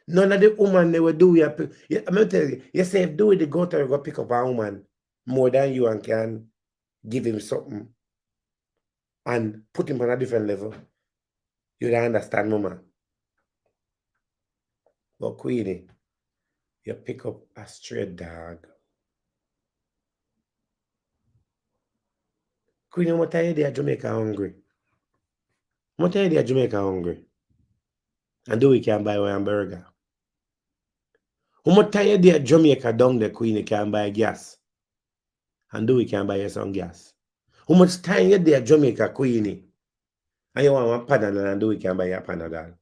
[SPEAKER 1] None of the woman they will do I'm gonna tell you, you say if do it, they go to go pick up a woman more than you and can give him something and put him on a different level. You don't understand, mama. But Queenie, you pick up a stray dog. Queenie, what time you there Jamaica hungry? What time you there Jamaica hungry? And do we can buy one burger? How much time you there Jamaica down there, Queenie, can buy gas? And do we can buy you some gas? How much time you there Jamaica, Queenie? And you want one Panadol and do we can buy you a Panadol?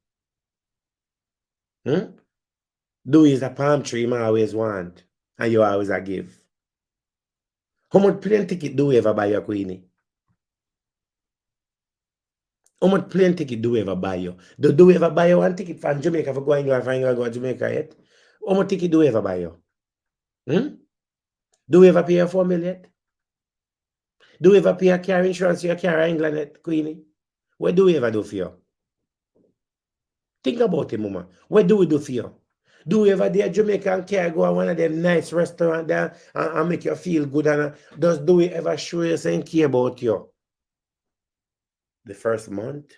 [SPEAKER 1] Do is a palm tree you always want and you always a give. How much plane ticket do we ever buy you, Queenie? How much plane ticket do we ever buy you? Do we ever buy you one ticket from Jamaica for going England, from England go to Jamaica yet? How much ticket do we ever buy you? Do we ever pay your 4 million? Do we ever pay a car insurance for your car in England yet, Queenie? What do we ever do for you? Think about it, mama. What do we do for you? Do you ever there Jamaican care go to one of them nice restaurant there and make you feel good? And does do we ever show you saying care about you? The first month?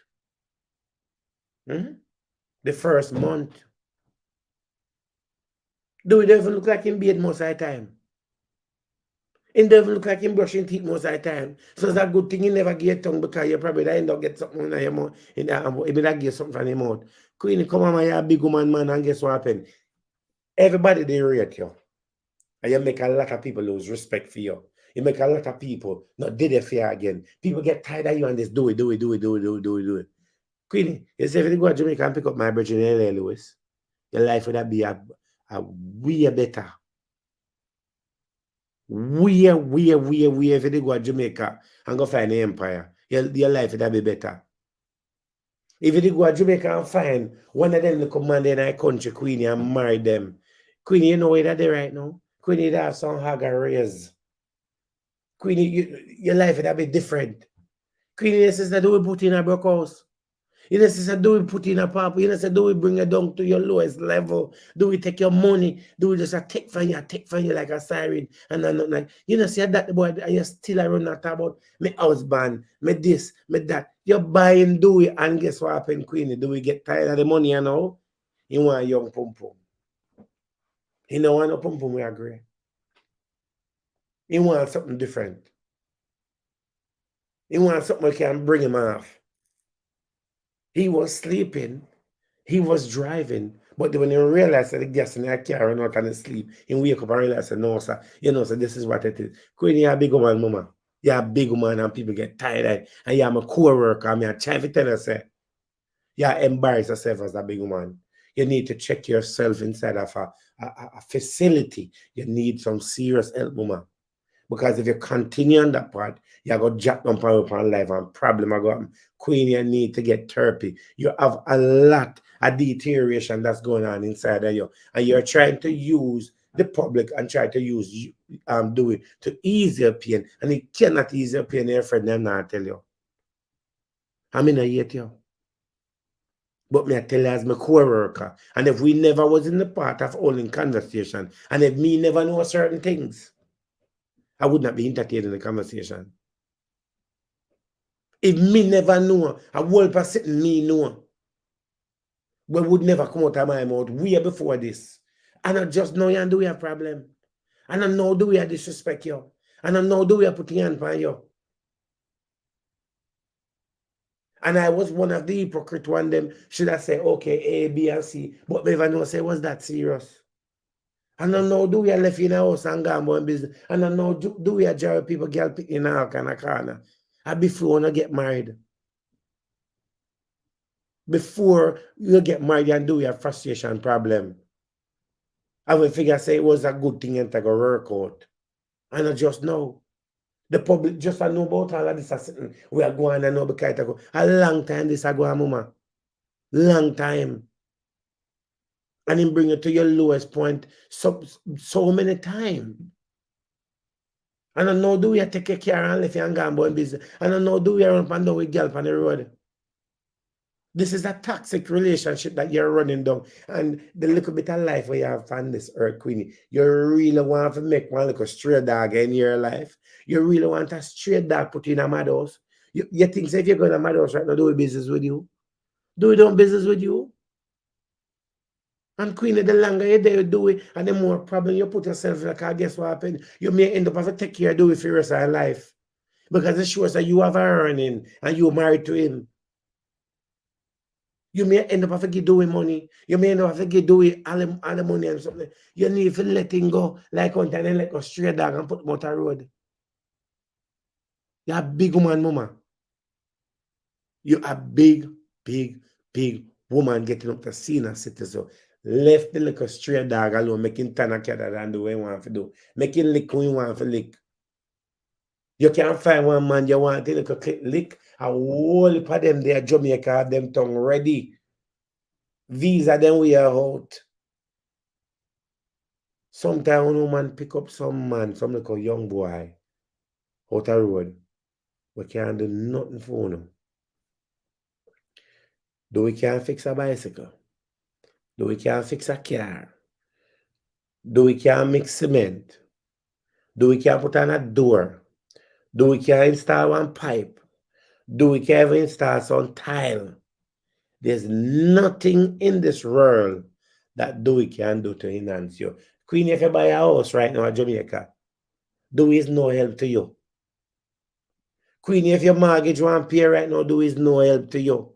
[SPEAKER 1] The first month. Do it even look like him beard most of the time? It doesn't look like him brushing teeth most of the time. So it's a good thing you never get tongue because you probably end up get something in your mouth. If you get something from your mouth. Queenie, come on, you're a big woman, man, and guess what happened? Everybody they rate you. And you make a lot of people lose respect for you. You make a lot of people not did it for you again. People get tired of you and just do it. Queenie, you say if you go to Jamaica and pick up my bridge in LA, Lewis, your life would be a way better. Way, if you go to Jamaica and go find the empire, your life would be better. If you go to Jamaica and find one of them to come in our country, Queenie, and marry them, Queenie, you know where they're right now? Queenie, they have some hagger raise. Queenie, your life would be different. Queenie, your sister do we put in a broke house. You know, sister, do we put in a papa? You know, say, do we bring you down to your lowest level? Do we take your money? Do we just take from you like a siren? And then, like, you know, see that boy, and you still around that about me husband, me this, me that. You're buying do we, and guess what happened, Queenie? Do we get tired of the money, you know? You want a young pum pum. You know, want a pum pum, we agree. You want something different. You want something that can bring him off. He was sleeping. He was driving, but when he realized that the gas in the car ran out and he sleep, he wake up and realize, no, sir, you know, so this is what it is. Queen, you're a big woman, mama. You're a big woman and people get tired of it. And you're my co-worker. I'm trying to tell you, say, you embarrass yourself as a big woman. You need to check yourself inside of a facility. You need some serious help, mama. Because if you continue on that part, you're going to jack down upon life and problem are going. Queen, you need to get therapy. You have a lot of deterioration that's going on inside of you. And you're trying to use the public and try to use do it to ease your pain. And it cannot ease your pain, your friend, I'm not tell you. I mean, I hate you. But me I tell you as my co-worker. And if we never was in the part of holding conversation, and if me never know certain things, I would not be entertaining the conversation. If me never know, a whole person me know, we would never come out of my mouth way before this. And I just know you and do we have problem. And I know do we have disrespect you. And I know do we have putting hand on you. And I was one of the hypocrite one them should I say okay A, B, and C. But me never know say was that serious. And I know do we have left in the house and gone on business. And I know do we have jar people girl picking in all kind of corner. And before I get married. Before you get married and do your frustration problem. I will figure say it was a good thing and take a work out. And I just know. The public just know about all of this. We are going and know because it go. A long time this I go on, mama. Long time. And him bring you to your lowest point so many times. And I know do we take care and left you and go and go in business. And I know do we run up and down with girl on the road. This is a toxic relationship that you're running down. And the little bit of life where you have on this earth, Queenie, you really want to make one little stray dog in your life. You really want a stray dog put in a mad house. You think so if you're going to a mad house right now, do business with you? Do it on business with you? And Queenie, the longer you there, do it, and the more problem you put yourself in, like, guess what happened? You may end up having to take care of do it for the rest of your life. Because it shows that you have a earning and you're married to him. You may end up having to do with money. You may end up having to do with all the money and something. You need to let him go like one time and let go straight dog and put him out the road. You're a big woman, mama. You're a big woman getting up to senior citizen. Left the little stray dog alone, making turn a cat and do what you want to do. Making lick when you want to lick. You can't find one man you want to lick. A whole heap of them there, Jamaica have them tongue ready. Visa them we are out. Sometimes when a woman pick up some man, some little young boy out the road, we can't do nothing for him. Do we can't fix a bicycle? Do we can't fix a car? Dowey can't mix cement. Dowey can't put on a door. Dowey can't install one pipe. Dowey can't even install some tile. There's nothing in this world that Dowey can do to enhance you. Queenie, if you buy a house right now in Jamaica, Dowey is no help to you. Queenie, if your mortgage won't pay right now, Dowey is no help to you.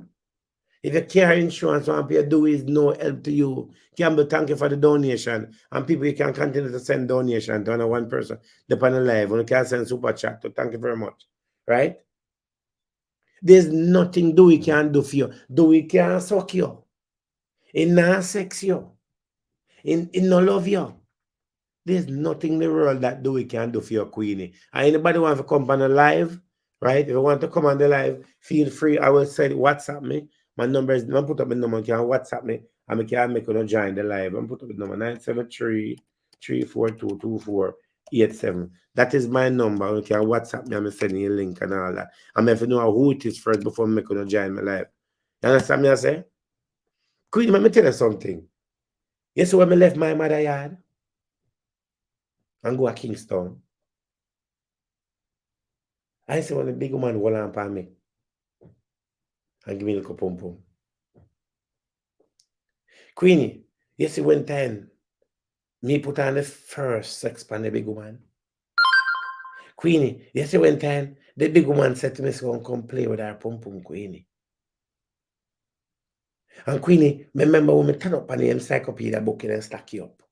[SPEAKER 1] If your car insurance won't pay, Dowey is no help to you. Campbell, thank you for the donation. And people, you can continue to send donation to one person, depending on live. You can send super chat. So thank you very much. Right? There's nothing Dowey can do for you. Dowey can't suck you. It not sex you. It no love you. There's nothing in the world that Dowey can do for your Queenie. And anybody want to come on the live, right? If you want to come on the live, feel free. I will say WhatsApp me. My number is, I'm put up the number, you can WhatsApp me, and I can make you join the live. I'm put up the number 973-342-2487. That is my number. You can WhatsApp me, I'm sending you a link and all that. I'm if you know who it is first before I make you join my live. You understand me I say? Queenie, let me tell you something. You see when I left my mother yard and go to Kingston, I see when the big woman hold on for me and give me a little pum pum. Queenie, you see when time me put on the first sex pan the big woman. Queenie, you see when time the big woman said to me, so come play with her pum pum, Queenie. And Queenie, remember when I turn up on the encyclopedia book and stack you up.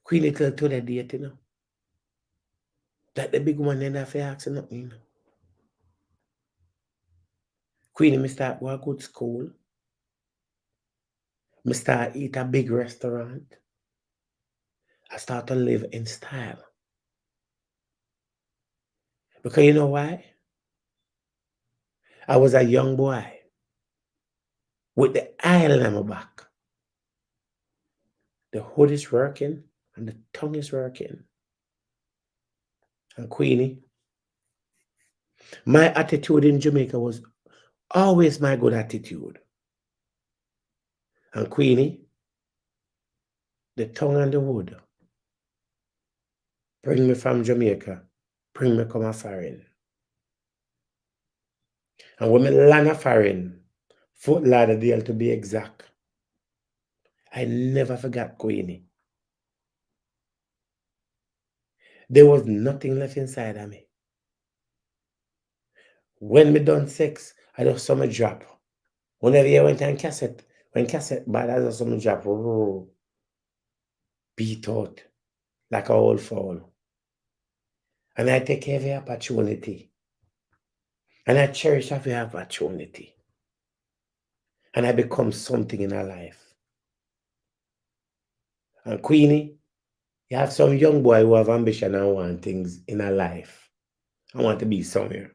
[SPEAKER 1] Queenie till to the date, you know. That the big woman then have to ask nothing, you know. Queenie, me start go to good school. Me start eat a big restaurant. I start to live in style. Because you know why? I was a young boy with the island on my back. The hood is working and the tongue is working. And Queenie, my attitude in Jamaica was always my good attitude. And Queenie, the tongue and the wood bring me from Jamaica, bring me come a foreign. And when me land a foreign, Fort Lauderdale to be exact, I never forgot Queenie. There was nothing left inside of me. When me done sex, I just saw me drop. Whenever you went on cassette, when cassette bad, I just saw me drop. Beat out like a old fowl. And I take every opportunity. And I cherish every opportunity. And I become something in her life. And Queenie, you have some young boy who have ambition and want things in her life. I want to be somewhere.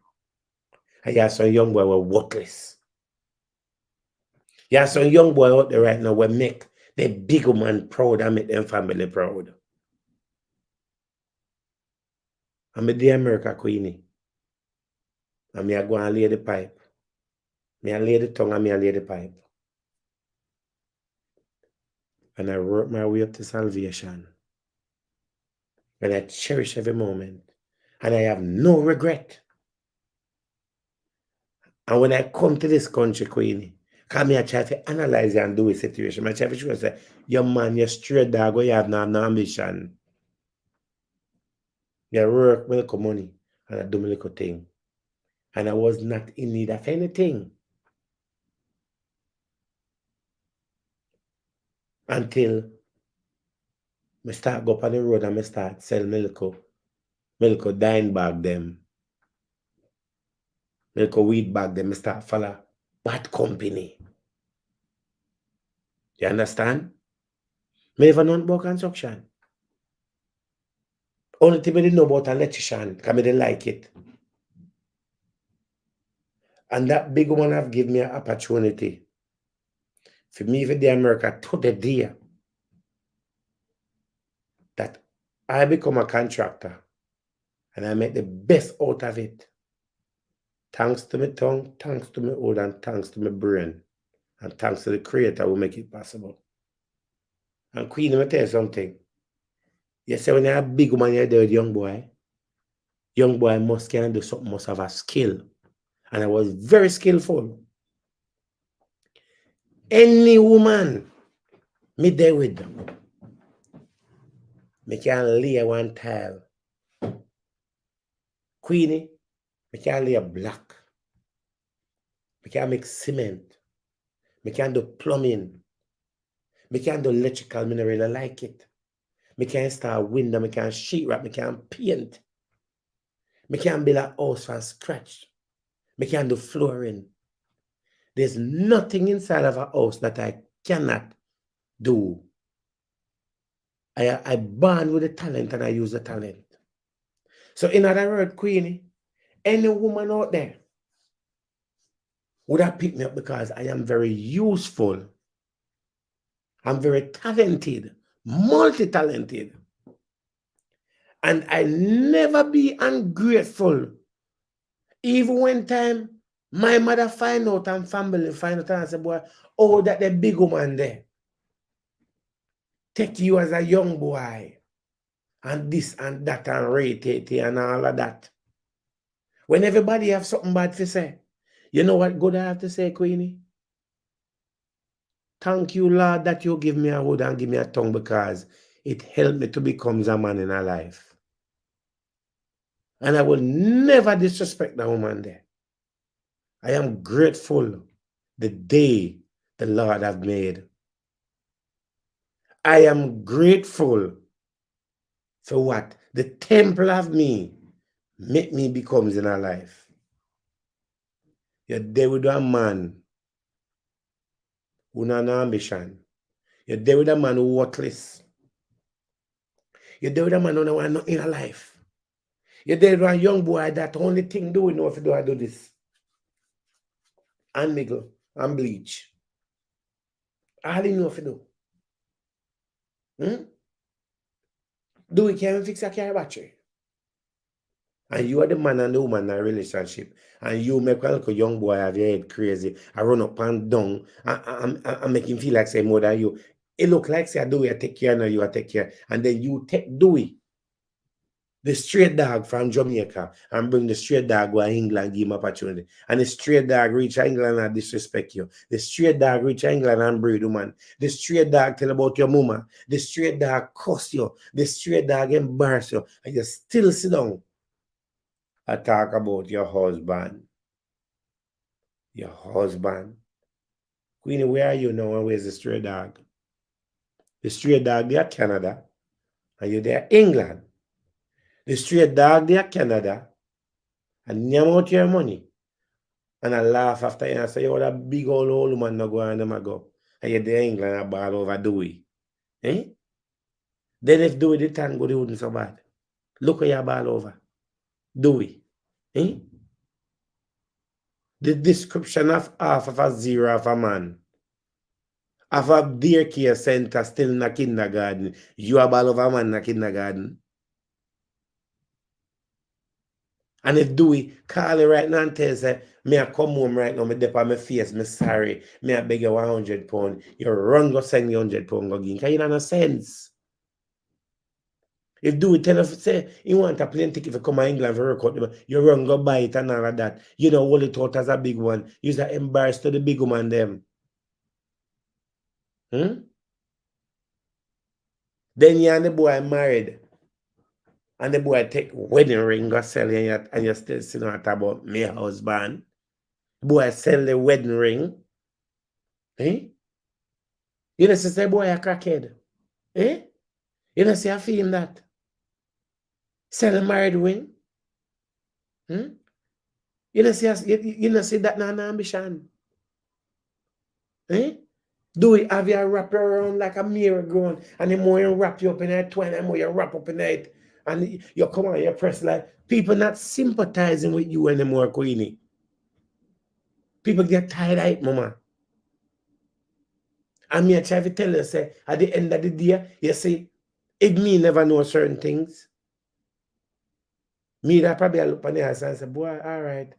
[SPEAKER 1] And you have some young boy who are worthless. You have some young boy out there right now who make the big man proud and make them family proud. I'm the America Queenie. And me I go and lay the pipe. Me I lay the tongue and me I lay the pipe. And I work my way up to salvation. And I cherish every moment. And I have no regret. And when I come to this country, Queenie, because me I try to analyze and do a situation. I try to say, your man, you're straight dog, you have no ambition. You work, me little money, and I do my little thing. And I was not in need of anything. Until I start go up on the road and I start sell my little dine bag them. My little weed bag them, I start follow bad company. You understand? I never know about construction. Only thing I didn't know about electrician, because I didn't like it. And that big one have given me an opportunity for me for the America to the day that I become a contractor and I make the best out of it. Thanks to my tongue, thanks to my old, and thanks to my brain, and thanks to the creator who make it possible. And Queen, let me tell you something. You say when you're a big woman, you're there with young boy must can do something, must have a skill. And I was very skillful. Any woman me there with them, me can lay one tile. Queenie, me can lay a block. Me can make cement. Me can do plumbing. Me can do electrical, me really like it. Me can install a window, me can sheetrock, me can paint. Me can build a house from scratch. Me can do flooring. There's nothing inside of a house that I cannot do. I born with the talent and I use the talent. So in other words, Queenie, any woman out there would have picked me up because I am very useful. I'm very talented, multi-talented. And I never be ungrateful. Even when time my mother find out and family find out and I say, boy, oh, that the big woman there take you as a young boy and this and that and rate it and all of that. When everybody have something bad to say, you know what good I have to say, Queenie? Thank you, Lord, that you give me a word and give me a tongue because it helped me to become a man in a life. And I will never disrespect that woman there. I am grateful the day the Lord have made. I am grateful for what the temple of me make me becomes in our life. You're there with a man who has no ambition. You're there with a man who worthless. You're there with a man who don't want nothing in a life. You're there with a young boy that only thing do we know if you do I do this. And niggle and bleach. All you know if you do. Do we can fix a car battery? And you are the man and the woman in a relationship. And you make a little young boy have your head crazy. I run up and down. I make him feel like say more than you. It look like say Dewey I take care and you I take care. And then you take Dewey, the straight dog from Jamaica, and bring the straight dog to England, give him opportunity. And the straight dog reach England and disrespect you. The straight dog reach England and breed woman. The straight dog tell about your mama. The straight dog cuss you. The straight dog embarrass you. And you still sit down. I talk about your husband. Your husband. Queenie, where are you now and where's the stray dog? The stray dog there Canada. And you there England. The stray dog there Canada. And name out your money. And I laugh after you and say, you're a big old woman no go and them go. And you're there England and ball over Dewey. Eh? Then if Dewey the tango, they wouldn't so bad. Look at your ball over. Dewey. Eh? The description of half of a zero of a man. Of a daycare center still in a kindergarten. You are ball of a man in a kindergarten. And if Dewey call you right now and tell you, say, me I come home right now, me dip on my face, me sorry, me I beg you 100 pounds, you run go send you 100 pounds go give. Because you don't have no sense. If Dewey tell you, say, you want a plane ticket to come to England for work out, you run go buy it and all of that. You don't hold it out as a big one. You're embarrassed to the big woman them. Then you and the boy married. And the boy take wedding ring go sell you and you still sitting at about me husband. The boy sell the wedding ring. Eh? You know say boy a crackhead. Eh? You know see I feel that. Sell a married ring. You know see that not an ambition. Eh? Do we have you wrap around like a merry-go-round and the more you wrap you up in that twine, the more you wrap up in it, and you come on, you press like people not sympathizing with you anymore, Queenie. People get tired of it, mama. And me I try to tell you, say, at the end of the day, you see, it me never know certain things. Me that probably look on the house and say, boy, all right,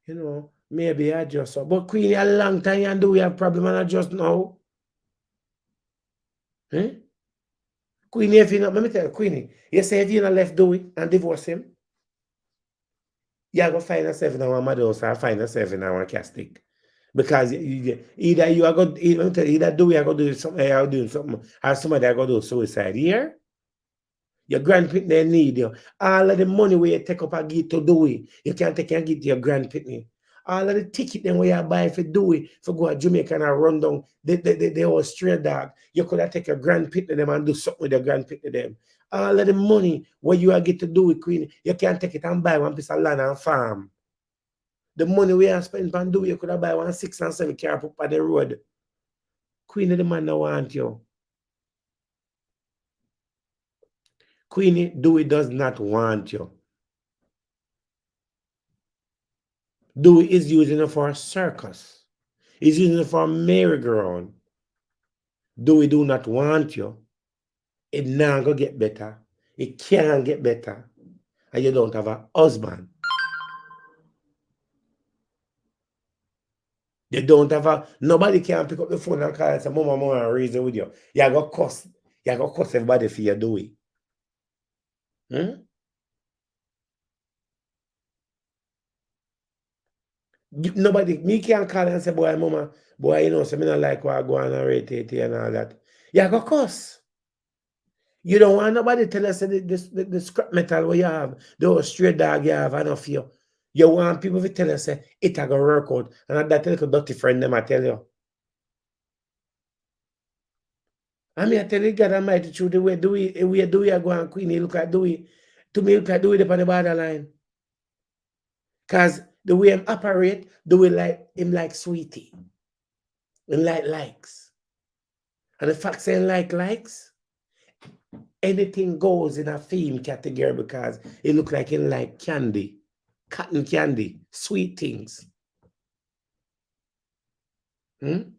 [SPEAKER 1] you know, maybe I just so. But Queenie, a long time and do we have problem and I just know. Eh? Queenie, if you not, let me tell you, Queenie, you say if you not left Dewey and divorce him, you're going to find yourself in a Mados or find yourself in a castic. Because either you are going to, either Dewey are going to do something, or doing something, or somebody are going to do suicide. Here, your grandparents, they need you. All of the money where you take up and give to Dewey, you can't take and give to your grandparents. All of the ticket then where you buy for Dewey, for go to Jamaica and run down the whole stray dog, you could have take your grandparents them and do something with your grandparents them. All of the money where you are get to do with Queen, you can't take it and buy one piece of land and farm. The money we are spending on Dewey, you could have buy 1 6 and 7 car up on the road. Queenie, the man don't want you. Queenie, Dewey does not want you. Dewey is using it for a circus. He's using it for a merry-go-round. Dewey do not want you. It not gonna get better. It can't get better. And you don't have a husband. You don't have a, nobody can pick up the phone and call and say, Mama, reason with you. You got cuss. You got cuss everybody for your Dewey. Nobody, me can't call and say, boy, Mama, boy, you know, so me not like what I go on and rate and all that. You got cuss. You don't want nobody tell us that the scrap metal where you have, the straight dog you have, enough you. You want people to tell us it a go work out. And that little dirty friend them I tell you. I mean I tell you God Almighty through the way do we go and Queenie look at Dewey. To me look at Dewey upon the borderline. Cause the way him operate, Dewey like him like sweetie. And likes. And the fact saying likes. Anything goes in a theme category because it look like it like candy, cotton candy, sweet things. You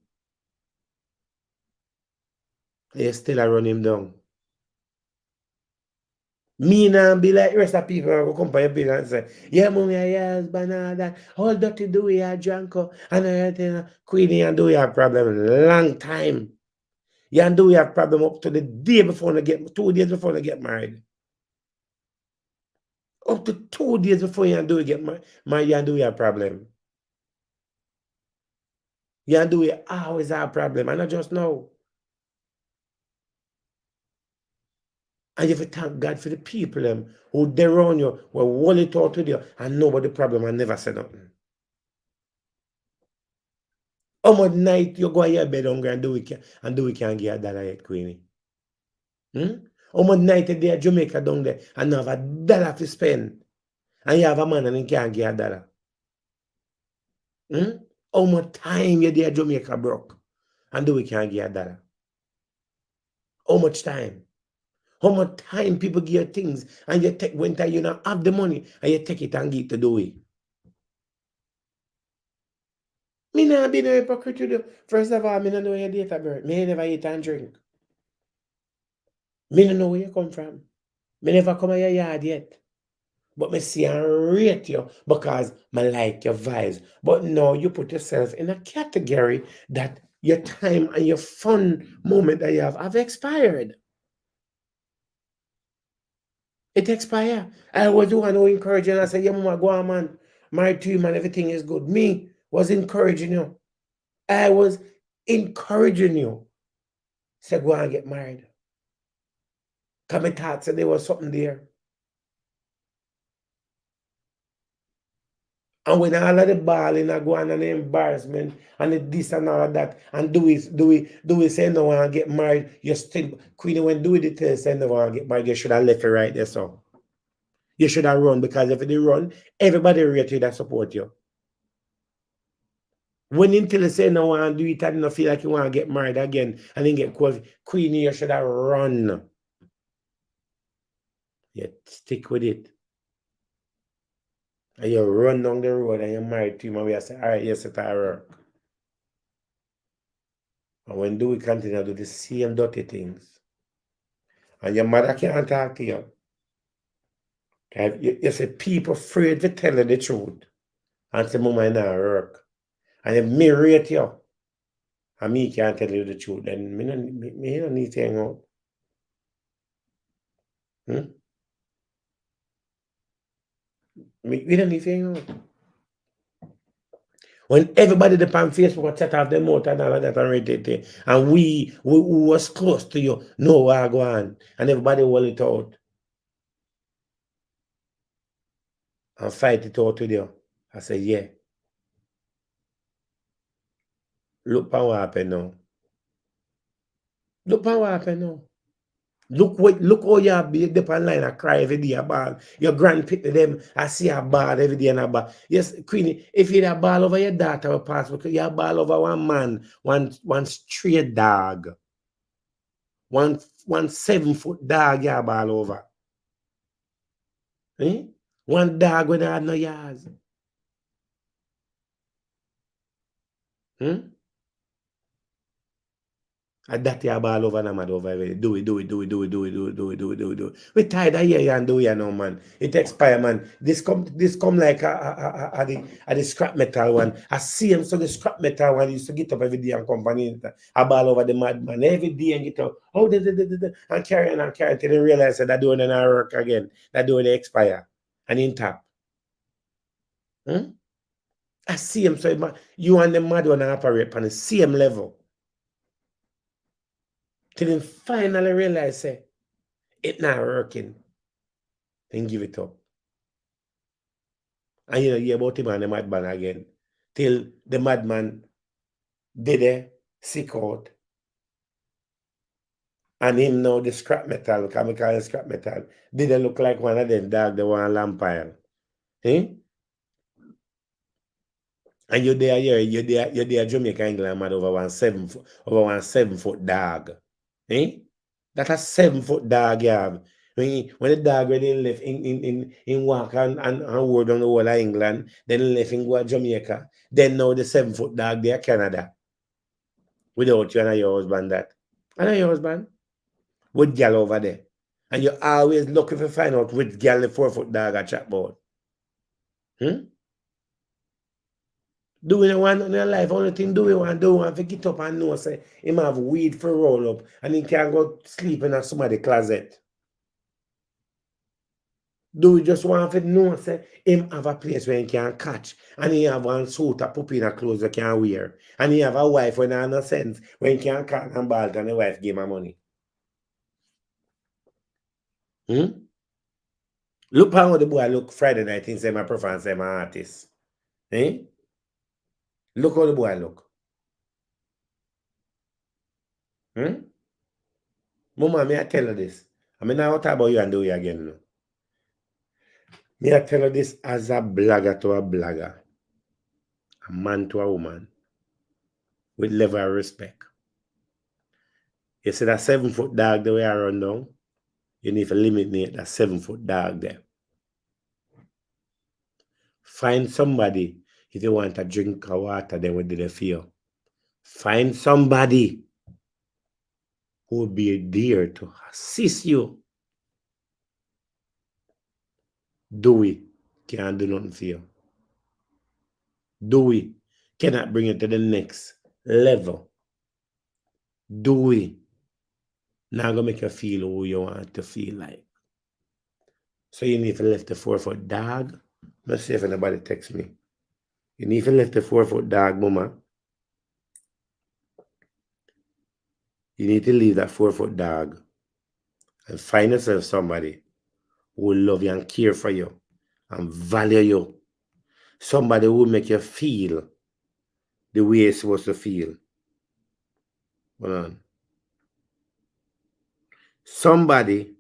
[SPEAKER 1] still a run him down. Me now be like the rest of people who come by your bill and say, yeah, mommy, yeah, husband, all that. All dirty do we have drunk and everything. Queenie and do we have problem long time. Yeah, and do we have problem up to the day before they get 2 days before they get married. Up to 2 days before you and do we get married, you and do we have problem. You and do we always have problem, and not just now. And you have to thank God for the people who they around you, will hold it out with you, and know about the problem and never say nothing. How much night you go to your bed hungry and do we can't get $1 yet, Queenie? How much night a day at Jamaica down there and have $1 to spend, and you have a man and he can't get $1? How much time you there at Jamaica broke and do we can't get $1? How much time? How much time people give you things and you take when time you don't have the money and you take it and give it to do it? Me not be no hypocrite with you. First of all, me not know your date of birth. Me never eat and drink. Me don't know where you come from. Me never come to your yard yet. But me see and rate you because me like your vibes. But now you put yourself in a category that your time and your fun moment that you have expired. It expired. I was the one who encouraged you and I said, yeah, mama, go on, man. Married to you, man, everything is good. Me was encouraging you. I was encouraging you. Say, go and get married. Because I thought said there was something there. And when all of the balling are going and the embarrassment and the this and all of that, and do we say no one get married, you still, Queenie, when do it tell say no one get married, you should have left it right there, so. You should have run, because if you run, everybody rate you that support you. When until you say no one do it and you feel like you want to get married again and then get called, Queenie, you should have run. You stick with it. And you run down the road and you're married to him and we say, all right, yes, it's all work. And when do we continue to do the same dirty things? And your mother can't talk to you. You say people afraid to tell you the truth. And say, Mama, it not work. And if me rate you, and me can't tell you the truth, then me don't need to hang out. Hmm? We don't need to hang out. When everybody depend on Facebook set off them out and all of that and ready and we who was close to you know where I go on and everybody hold it out and fight it out with you. I say, yeah. Look at what happened now. Look at what happened now. Look how you be up online and cry every day about your grandpick them. I see a ball every day and a ball. Yes, Queenie, if you had a ball over your daughter will pass because you have a ball over one man, one straight dog. One 7-foot dog you have a ball over. Eh? One dog when I had no yards. Hmm? And that you ball over and mad over every day. Do it. We tired of here and do it now, man. It expire, man. This come like the scrap metal one. I see him so the scrap metal one used to get up every day and company a ball over the madman every day and get up. Oh, and carry on and carry until they realize that doing an work again. That doing the expire and in tap. Hmm? I see him so you and the mad one operate on the same level. Till him finally realize say it not working. Then give it up. And you know, hear about him and the madman again. Till the madman did a sick out. And him now the scrap metal, can we call it scrap metal, did it look like one of them dog, the one lamp pile. Eh? And you're there Jamaica England mad over one 7-foot dog. Eh? That's a 7-foot dog you have. When the dog already left in walk and word on the whole of England, then left in go to Jamaica, then now the 7-foot dog there Canada. Without you and your husband that. And your husband with gal over there. And you're always looking to find out which gal the 4-foot dog I chat about. Hmm? Doing one in your life, only thing do want to get up and know say him have weed for roll up and he can go sleep in somebody's closet. Do we just want to know say him have a place where he can catch and he have one suit of puppy in a clothes he can wear and he have a wife when have no sense when he can cut and ball and the wife give him money. Hmm? Look how the boy look Friday night and say my preference say my artist. Eh? Look how the boy look. Hmm? Mama, may I tell you this? I mean, now talk about you and do it again. No? May I tell you this as a blogger to a blogger, a man to a woman, with level of respect. You see that 7-foot dog the way I run down, you need to eliminate that 7-foot dog there. Find somebody if you want a drink of water, then what did they feel? Find somebody who will be there to assist you. Dowey can't do nothing for you. Dowey cannot bring you to the next level. Dowey now gonna make you feel who you want to feel like. So you need to lift the 4-foot dog. Let's see if anybody texts me. You need to lift the 4-foot dog, mama. You need to leave that 4-foot dog and find yourself somebody who will love you and care for you and value you. Somebody who will make you feel the way you're supposed to feel. Hold on. Somebody,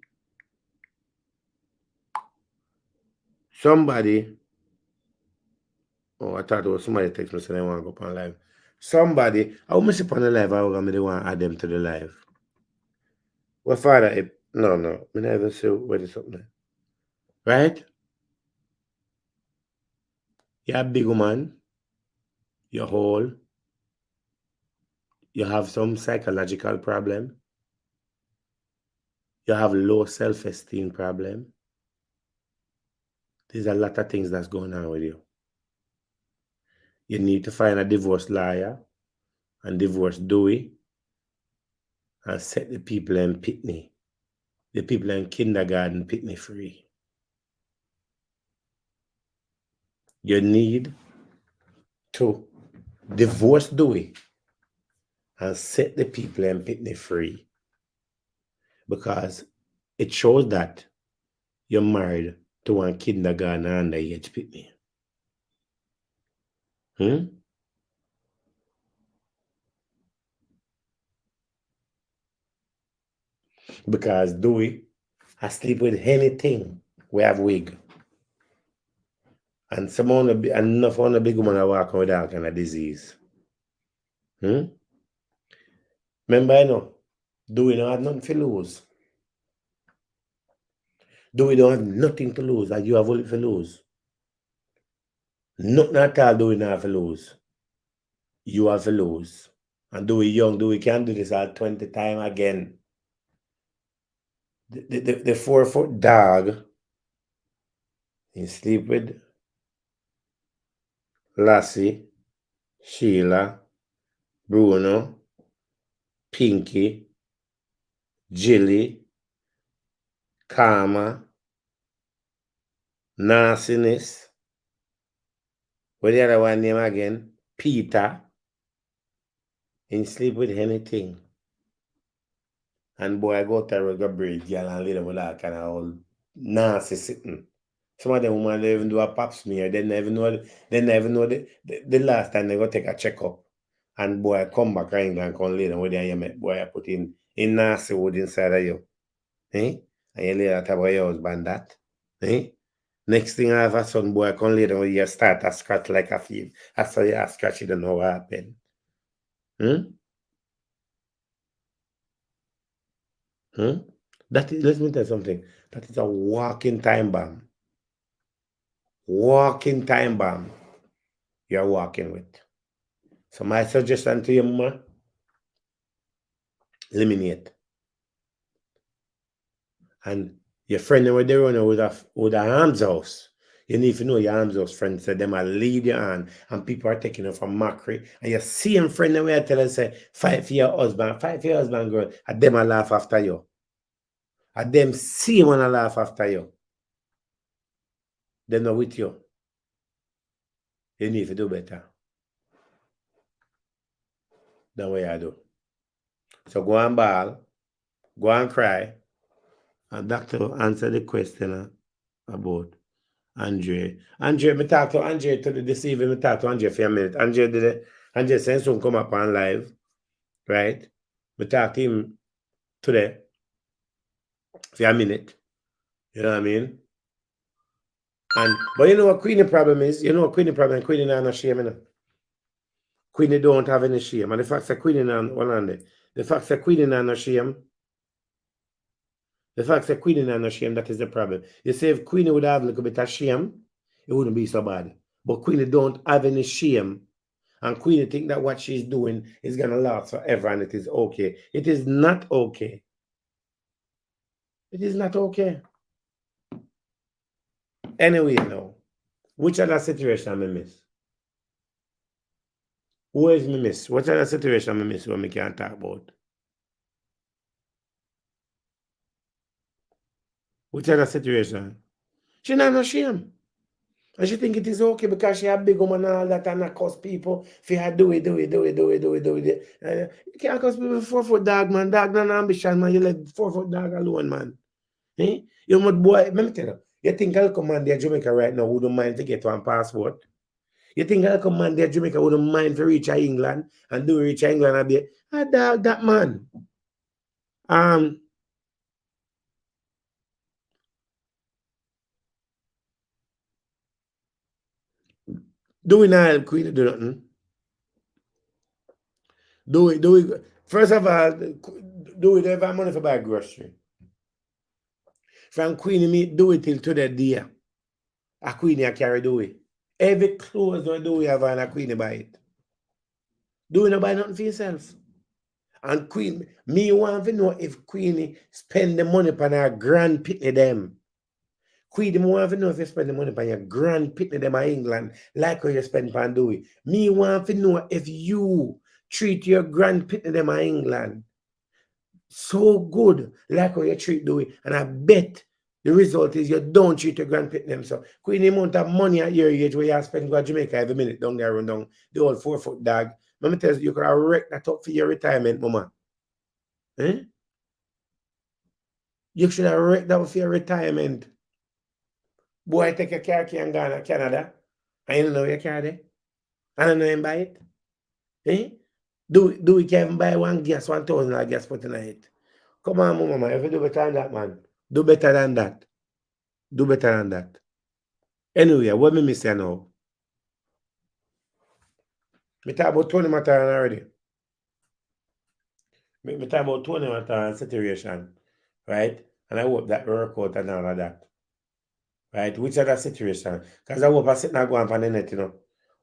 [SPEAKER 1] oh, I thought it was somebody text me saying they want to go on live. Somebody, I will miss it on the live, I will want to add them to the live. Well, father, no, I never see what is up there. Right? You're a big woman, you're whole, you have some psychological problem, you have low self-esteem problem. There's a lot of things that's going on with you. You need to find a divorce lawyer and divorce Dewey and set the people in Pitney the people in kindergarten pick me free. You need to divorce Dewey and set the people in Pitney free, because it shows that you're married to one kindergarten underage Pitney. Because Dewey, I sleep with anything. We have wig. And enough on the big woman I walk with that kind of disease. Remember, I know, Dewey don't have nothing to lose. Dewey don't have nothing to lose, and you have only to lose. Nothing at all Dewey not have to lose. You have to lose. And Dewey young, Dewey can't do this at 20 times again. The 4-foot dog, he sleep with Lassie, Sheila, Bruno, Pinky, Jilly, Karma, Nastiness. What the other one name again? Peter. He sleep with anything. And boy, I go to a regular breed, girl, and lay them with that kind of old nasty sitting. Some of them women don't even do a pap smear. They never know the last time they go take a checkup. And boy, I come back to England and come lay them with you, boy, I put in nasty wood inside of you. Eh? And you lay that about your husband that. Eh? Next thing I have a son, boy, I come lay them with you, start to scratch like a thief. After you scratch, you don't know what happened. That is, let me tell you something. That is a walking time bomb. Walking time bomb you're walking with. So my suggestion to you, mama, eliminate. And your friend over there with a arms house. You need to know your arms house friends say them will lead you on, and people are taking it from mockery. And you see them friend where I tell them say, fight for your husband, girl, and them will laugh after you. And them see you wanna laugh after you. They're not with you. You need to do better than what I do. So go and bawl, go and cry, and doctor answer the question about Andre. Me talk to Andre this evening. Me talk to Andre for a minute. Andre said soon come up on live, right? Me talk to him today for a minute. You know what I mean? But you know what Queenie problem is? You know what Queenie problem? Queenie not no shame, you know? Queenie don't have any shame. And the fact that Queenie not the fact that Queenie not no shame. The fact that Queenie not no shame, that is the problem. You say if Queenie would have a little bit of shame, it wouldn't be so bad. But Queenie don't have any shame. And Queenie think that what she's doing is gonna last forever and it is okay. It is not okay. It is not okay. Anyway, now, which other situation I miss? Who is me miss? What other situation I miss what we can't talk about? Which other situation? She not no shame. And she think it is okay because she a big woman and all that and I curse people for her do it. You can't curse people 4-foot dog, man. Dog not ambition, man. You let 4-foot dog alone, man. Eh? You must boy, let me tell you. You think I'll come man there Jamaica right now who don't mind to get one passport? You think I'll come man there Jamaica who don't mind to reach England and do reach England and be a dog that man? Do we not help Queen do nothing? Do we first of all, do we ever have money for buy grocery? From Queenie meet do it till to the day. A Queenie carry do it. Every clothes do we have and a Queenie buy it. Do we not buy nothing for yourself? And Queen, me want to know if Queenie spend the money on her grand pitney them. Queenie, me want to know if you spend the money on your grand pitney them in England, like how you spend on Dewey. Me want to know if you treat your grand pitney them in England So good, like how you treat Dewey. And I bet the result is you don't treat your grandparents them. So, Queenie amount of money at your age where you spend go to Jamaica every minute down there run down the old 4-foot dog. Let me tell you, you could have wrecked that up for your retirement, mama. Eh? You should have wrecked that up for your retirement. Boy, take your car key and go to Canada. I don't know your car there. I don't know him buy it. Eh? Do we can buy one gas, 1,000 gas put in it. Come on, mama. If you do better than that, man. Do better than that. Do better than that. Anyway, what me say now? Me talk about Tony Mataran already. Me talk about Tony Mataran situation, right? And I hope that work out and all of that. Right? Which other situation? Because I hope I sit and go on the net, you know.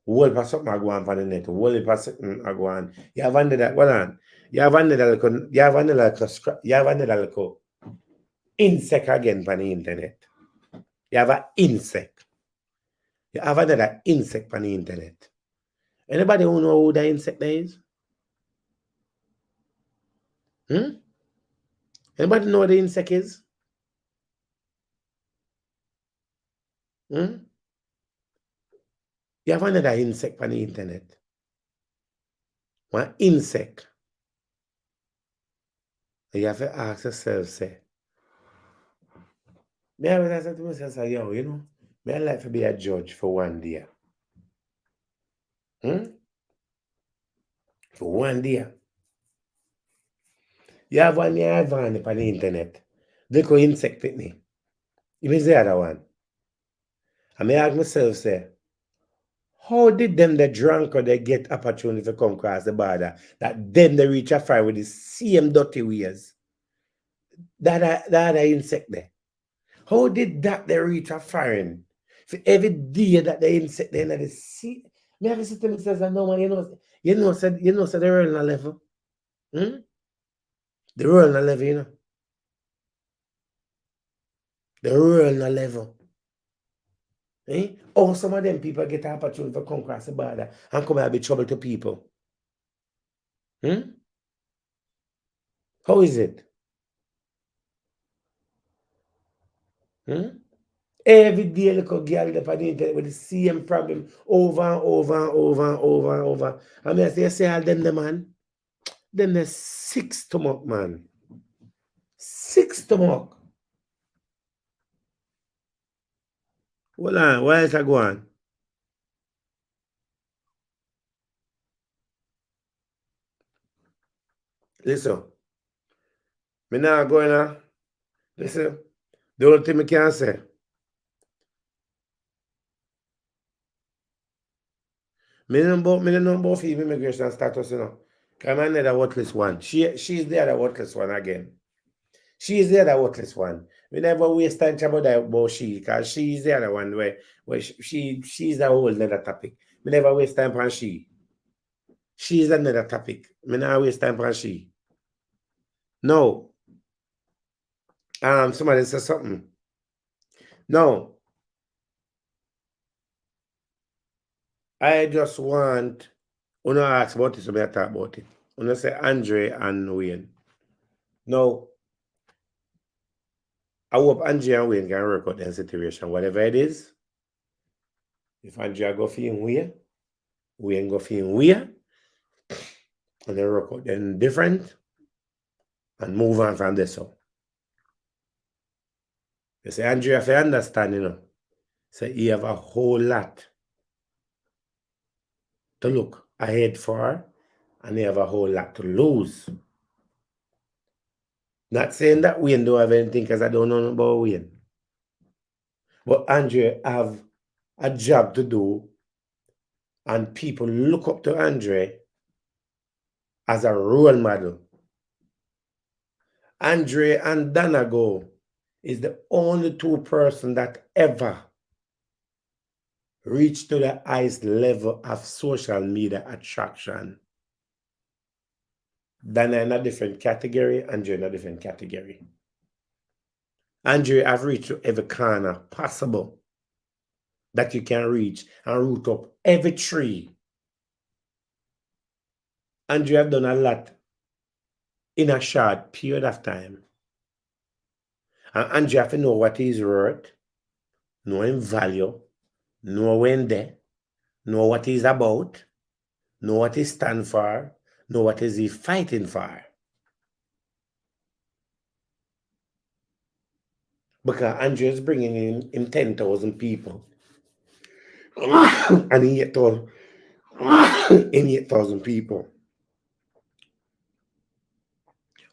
[SPEAKER 1] Whole for something I go on the net. Whole for something I go on. You have under that, hold on. You have under that little insect again on the internet. You have an insect. You have another insect on the internet. Anybody who know who the insect is? Anybody know what the insect is? You have another insect on the internet. One insect. You have to ask yourself, say, me I always say to myself, say, yo, you know, me I like to be a judge for one day. For one day. You have one year advance on the internet. They go insect with me. You mean the other one? I may ask myself, say, how did them the drunk or they get opportunity to come across the border that them they reach a fire with the same dirty ways? That other insect there. How did that they reach a foreign? For every day that they insect there, they see. Me have a system that says, no man, you know, said the world na level. The world na level, you know. The world na level. Eh? Oh, some of them people get an opportunity to come across the border and come and be trouble to people. How is it? Every day, look at girl up on the internet with the same problem over and over and over and over and over. I mean, I say all them, the man. Them the sick stomach, man. Sick stomach. Hold on, why is that going? Listen, me now going on. Listen, the only thing I can say. Me don't know about female immigration status, you know. Because I'm the worthless one. She's the other worthless one again. She's the other worthless one. We never waste time about that about she, because she's the other one where she's a whole other topic. We never waste time on she. She's another topic. Me not waste time on she. No. Somebody said something. No. I just want to ask about it, so I talk about it. I say Andre and Wayne. No. I hope Andre and Wayne can work out their situation, whatever it is. If Andre go for him where, Wayne go for him where, and they work out then different and move on from this. So you say Andre, if you understand, you know, say he have a whole lot to look ahead for, and he have a whole lot to lose. Not saying that Wayne don't have anything, because I don't know about Wayne. But Andre have a job to do, and people look up to Andre as a role model. Andre and Danago is the only two person that ever reached to the highest level of social media attraction. Dana in a different category, Andre in a different category. Andre have reached to every corner possible that you can reach and root up every tree. Andre have done a lot in a short period of time. And Andrew have to know what he's worth, know him value, know when there, know what he's about, know what he stand for, know what is he fighting for. Because Andrew is bringing in 10,000 people. And in 8,000 people.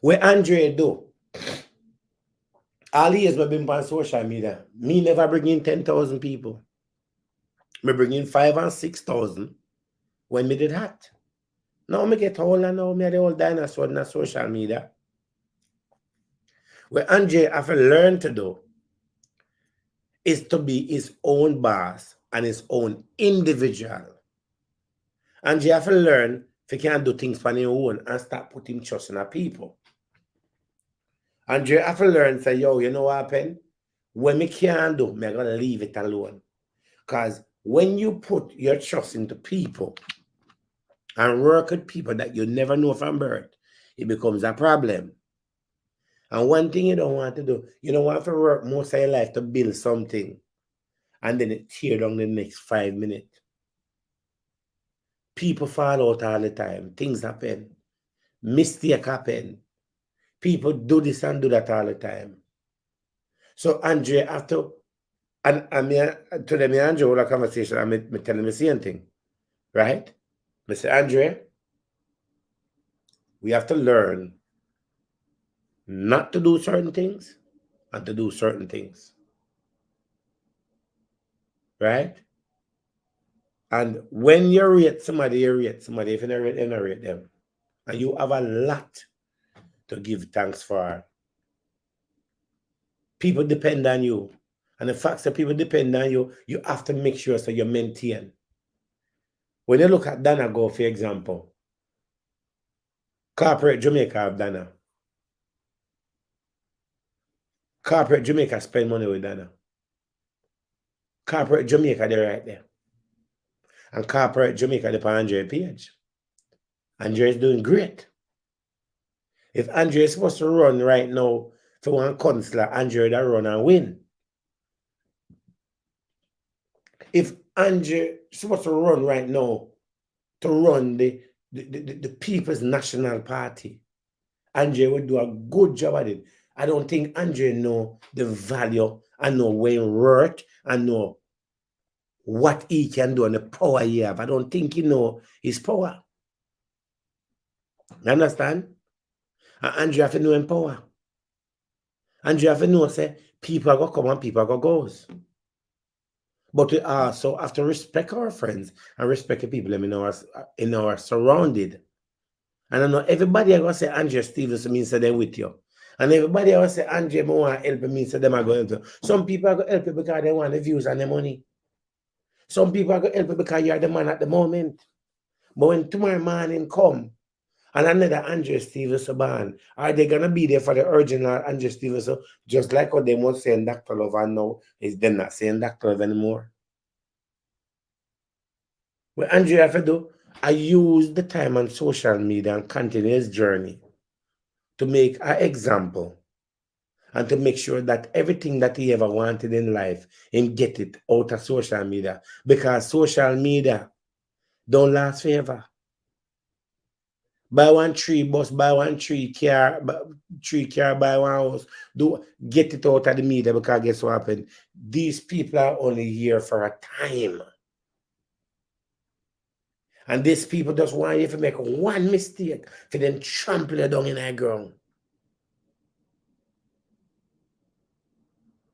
[SPEAKER 1] What Andre do, all the years we've been on social media, me never bring in 10,000 people. Me bring in 5 and 6,000 when me did that. Now me get old and now me the old dinosaur in social media. What Andre have to learn to do is to be his own boss and his own individual. Andre have to learn if he can't do things on his own and start putting trust in the people. Andre have to learn, say, yo, you know what happened? When me can't do, me gonna leave it alone. Because when you put your trust into people and work with people that you never know from birth, it becomes a problem. And one thing you don't want to do, you don't want to work most of your life to build something and then it tear down the next 5 minutes. People fall out all the time. Things happen. Mistake happen. People do this and do that all the time. So Andre, after, and today me and Andre hold a conversation and me telling me the same thing, right? Mr. Andre, we have to learn not to do certain things and to do certain things, right? And when you rate somebody, you rate somebody. If you don't rate them, you rate them. And you have a lot to give thanks for. People depend on you. And the fact that people depend on you, you have to make sure so you maintain. When you look at Dana Go, for example, corporate Jamaica have Dana. Corporate Jamaica spend money with Dana. Corporate Jamaica, they're right there. And corporate Jamaica, they're on Andre page. Andre is doing great. If Andre is supposed to run right now for one counselor, Andre that run and win. If Andre is supposed to run right now to run the People's National Party, Andre would do a good job at it. I don't think Andre know the value and know when worth and know what he can do and the power he have. I don't think he know his power. You understand? And Andre have to know his power. Andre have to know, say, people are going to come and people are going to go. But we also have to respect our friends and respect the people in our surrounded. And I know everybody are going to say Andre Stevenson means that they're with you. And everybody else say Andre want to help me, so them are going to help you. Some people are going to help you because they want the views and the money. Some people are going to help you because you're the man at the moment. But when tomorrow morning come and another Andre Stevenson born, are they going to be there for the original Andre Stevenson? Just like what they was saying Dr. Love and now is them not saying Dr. Love anymore. What Andre have to do, I use the time on social media and continue his journey to make an example and to make sure that everything that he ever wanted in life, him get it out of social media. Because social media don't last forever. Buy one tree bus, buy one tree car, buy one house. Get it out of the media, because guess what happened? These people are only here for a time. And these people just want you to make one mistake for them trample you down in the ground.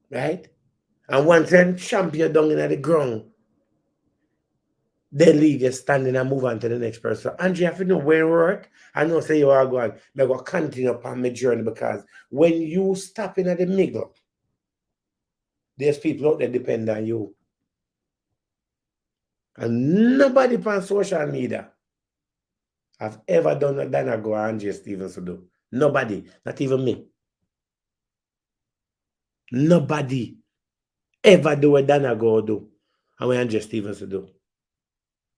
[SPEAKER 1] Right? And once they trample you down in the ground, they leave you standing and move on to the next person. And you have to know where work. I know say you are going, I'm going to continue upon my journey, because when you stop in at the middle, there's people out there depend on you. And nobody on social media have ever done what Dana Go and Andre Stevenson do. Nobody, not even me. Nobody ever do what Dana Go do and what Andre Stevenson do.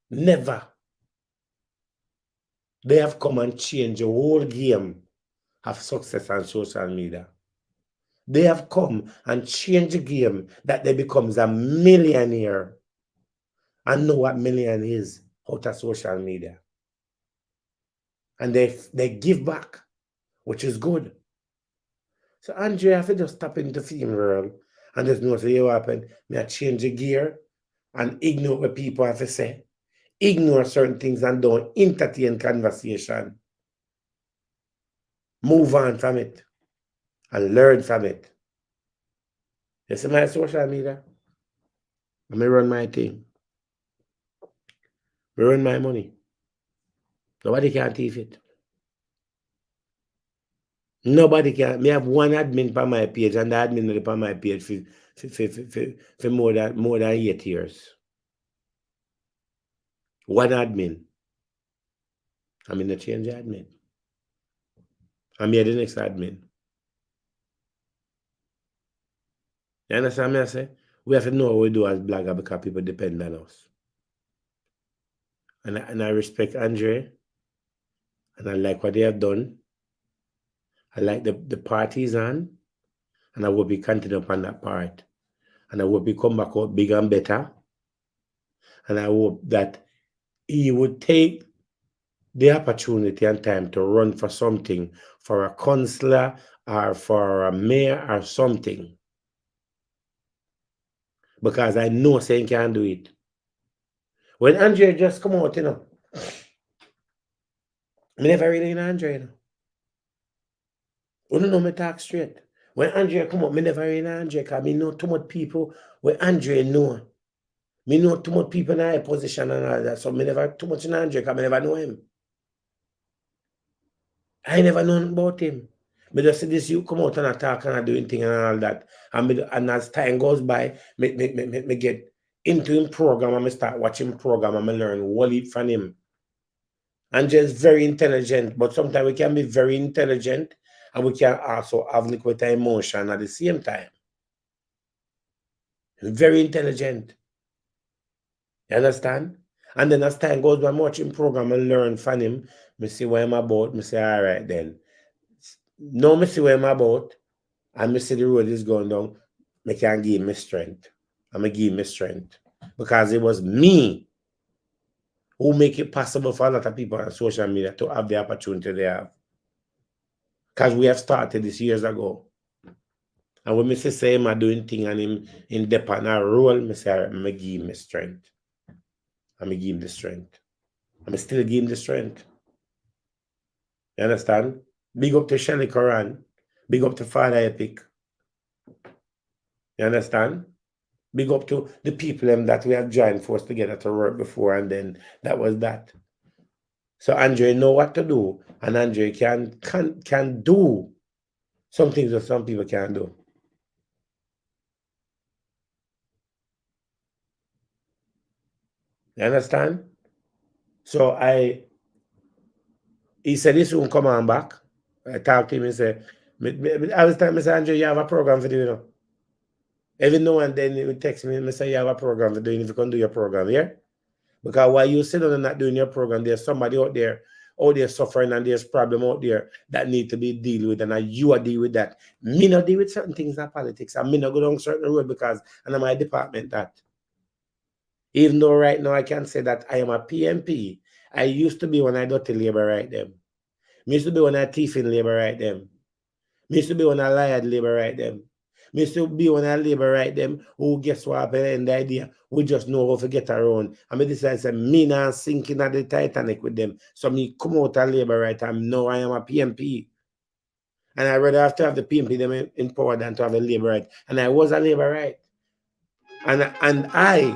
[SPEAKER 1] Never. They have come and changed the whole game have success on social media. They have come and changed the game that they becomes a millionaire and know what million is out of social media. And they give back, which is good. So Andre have to just stop into film world and just know say what happen. Me I change the gear and ignore what people have to say. Ignore certain things and don't entertain conversation. Move on from it and learn from it. You see my social media? I run my thing. I run my money. Nobody can thief it. Nobody can. Me have one admin on my page, and the admin on my page for more than 8 years. One admin. I'm in the change admin. I'm here the next admin. You understand me? I say we have to know what we do as blogger because people depend on us. And I respect Andre, and I like what they have done. I like the parties on, and I will be continuing upon that part. And I will be come back out bigger and better. And I hope that he would take the opportunity and time to run for something, for a councillor or for a mayor or something. Because I know saying can do it. When Andre just come out, I never really in Andre, You don't know me talk straight. When Andre come up, me never really in Andre, because me know too much people where Andre know. Me know too much people in high position and all that, so me never too much in Andre, because I never know him. I never known about him. Me just see this you come out and attack and doing things and all that. And as time goes by, me get into him program and me start watching program and me learn what it from him. And just very intelligent, but sometimes we can be very intelligent and we can also have liquid emotion at the same time. Very intelligent. You understand? And then as time goes by, I'm watching program and learn from him. Me see what I'm about. Me say, all right then. Now me see what I'm about. And me see the road is going down. Me can give me strength. I'm going to give me strength. Because it was me who make it possible for a lot of people on social media to have the opportunity they have. Because we have started this years ago. And when me say I'm doing things and him in depth on a role, me say, I'm going to give him strength. I'm going to give him the strength. I'm still give him the strength. You understand? Big up to Shelly Coran. Big up to Father Epic. You understand? Big up to the people that we have joined force together to work before, and then that was that. So Andre know what to do, and Andre can do some things that some people can't do. You understand? So he said this won't come on back. I talked to him and said, I was telling Mr. Andre, you have a program for doing. Every now and then he would text me and say, you have a program for doing if you can do your program, yeah? Because while you sit down and not doing your program, there's somebody out there suffering, and there's problem out there that need to be dealt with, and you are deal with that. Me not deal with certain things in politics, and me not go down certain road because I'm my department that. Even though right now I can say that I am a PMP, I used to be when I dirty labor right them. Me used to be when I thief in labor right them. Me used to be when I lied labor right them. Me used to be when I labor right them. Who guess what happened in the idea? We just know how to get around. And me decide say me not sinking at the Titanic with them. So me come out and labor right and now I am a PMP. And I rather have to have the PMP them in power than to have a labor right. And I was a labor right. And I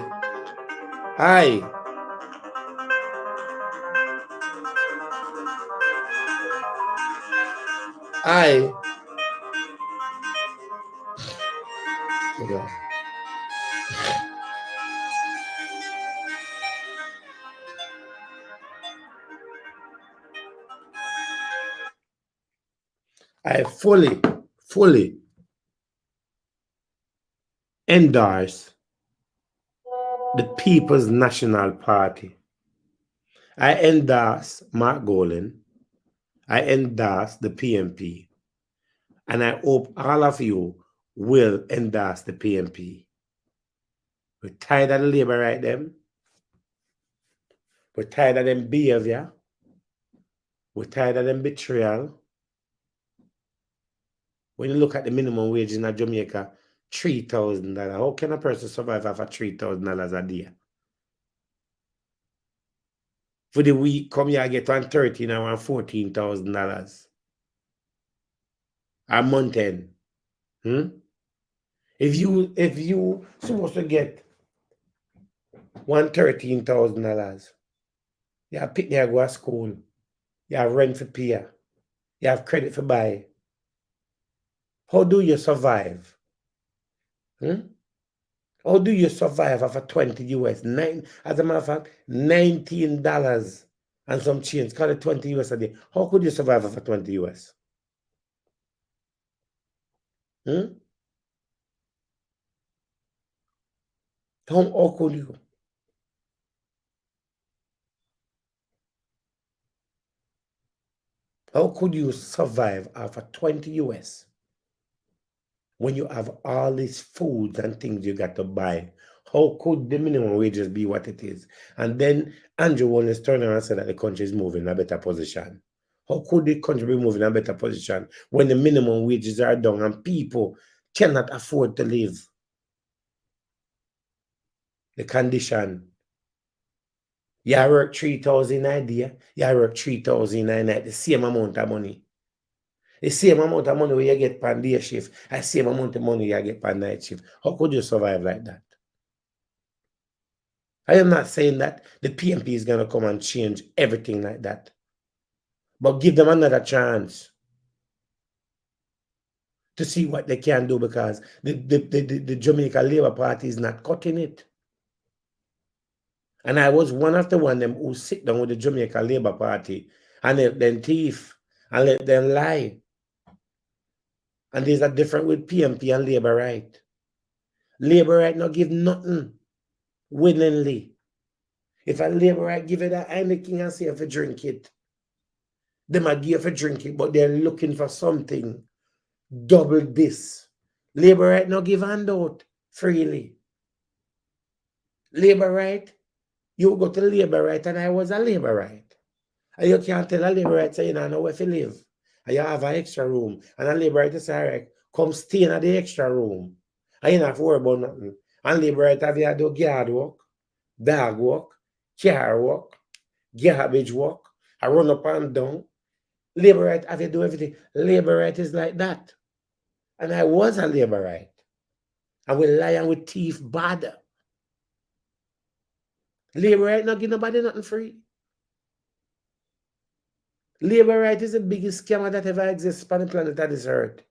[SPEAKER 1] fully endorse the People's National Party. I endorse Mark Golan. I endorse the PMP. And I hope all of you will endorse the PMP. We're tired of the labor right them. We're tired of them behavior. We're tired of them betrayal. When you look at the minimum wage in Jamaica, $3,000. How can a person survive off of $3,000 a day? For the week, come here, I get $113 or $14,000. A month end. If you supposed to get $113,000, you have pick there, go to school, you have rent for pay, you have credit for buy. How do you survive? How do you survive off of 20 US? As a matter of fact, $19 and some change, call it 20 US a day. How could you survive off of 20 US? How could you? How could you survive off of 20 US when you have all these foods and things you got to buy? How could the minimum wages be what it is? And then Andrew Wallace turned around and said that the country is moving in a better position. How could the country be moving in a better position when the minimum wages are down and people cannot afford to live? The condition. You work 3,000 a day, you work 3,000 a night, the same amount of money. The same amount of money you get per day shift, the same amount of money you get per night shift. How could you survive like that? I am not saying that the PMP is going to come and change everything like that. But give them another chance to see what they can do, because the Jamaica Labour Party is not cutting it. And I was one of the them who sit down with the Jamaica Labour Party and let them thief and let them lie. And there's a difference with PMP and Labour Right. Labour Right not give nothing willingly. If a Labour Right give it a Heineken and say if you drink it, they might give for drink it, but they're looking for something double this. Labour Right not give handout freely. Labour Right, you go to Labour Right, and I was a Labour Right. And you can't tell a Labour Right say you don't know where to live. And you have an extra room. And a Labour Right say, all right, come stay in the extra room. And you don't have to worry about nothing. And Labour Right have you to do guard work, dog work, car work, garbage work, I run up and down. Labour Right have you do everything. Labour Right is like that. And I was a Labour Right. And we lie and we thief bad. Labour Right not give nobody nothing free. Labour Right is the biggest scammer that ever exists on the planet that is earth.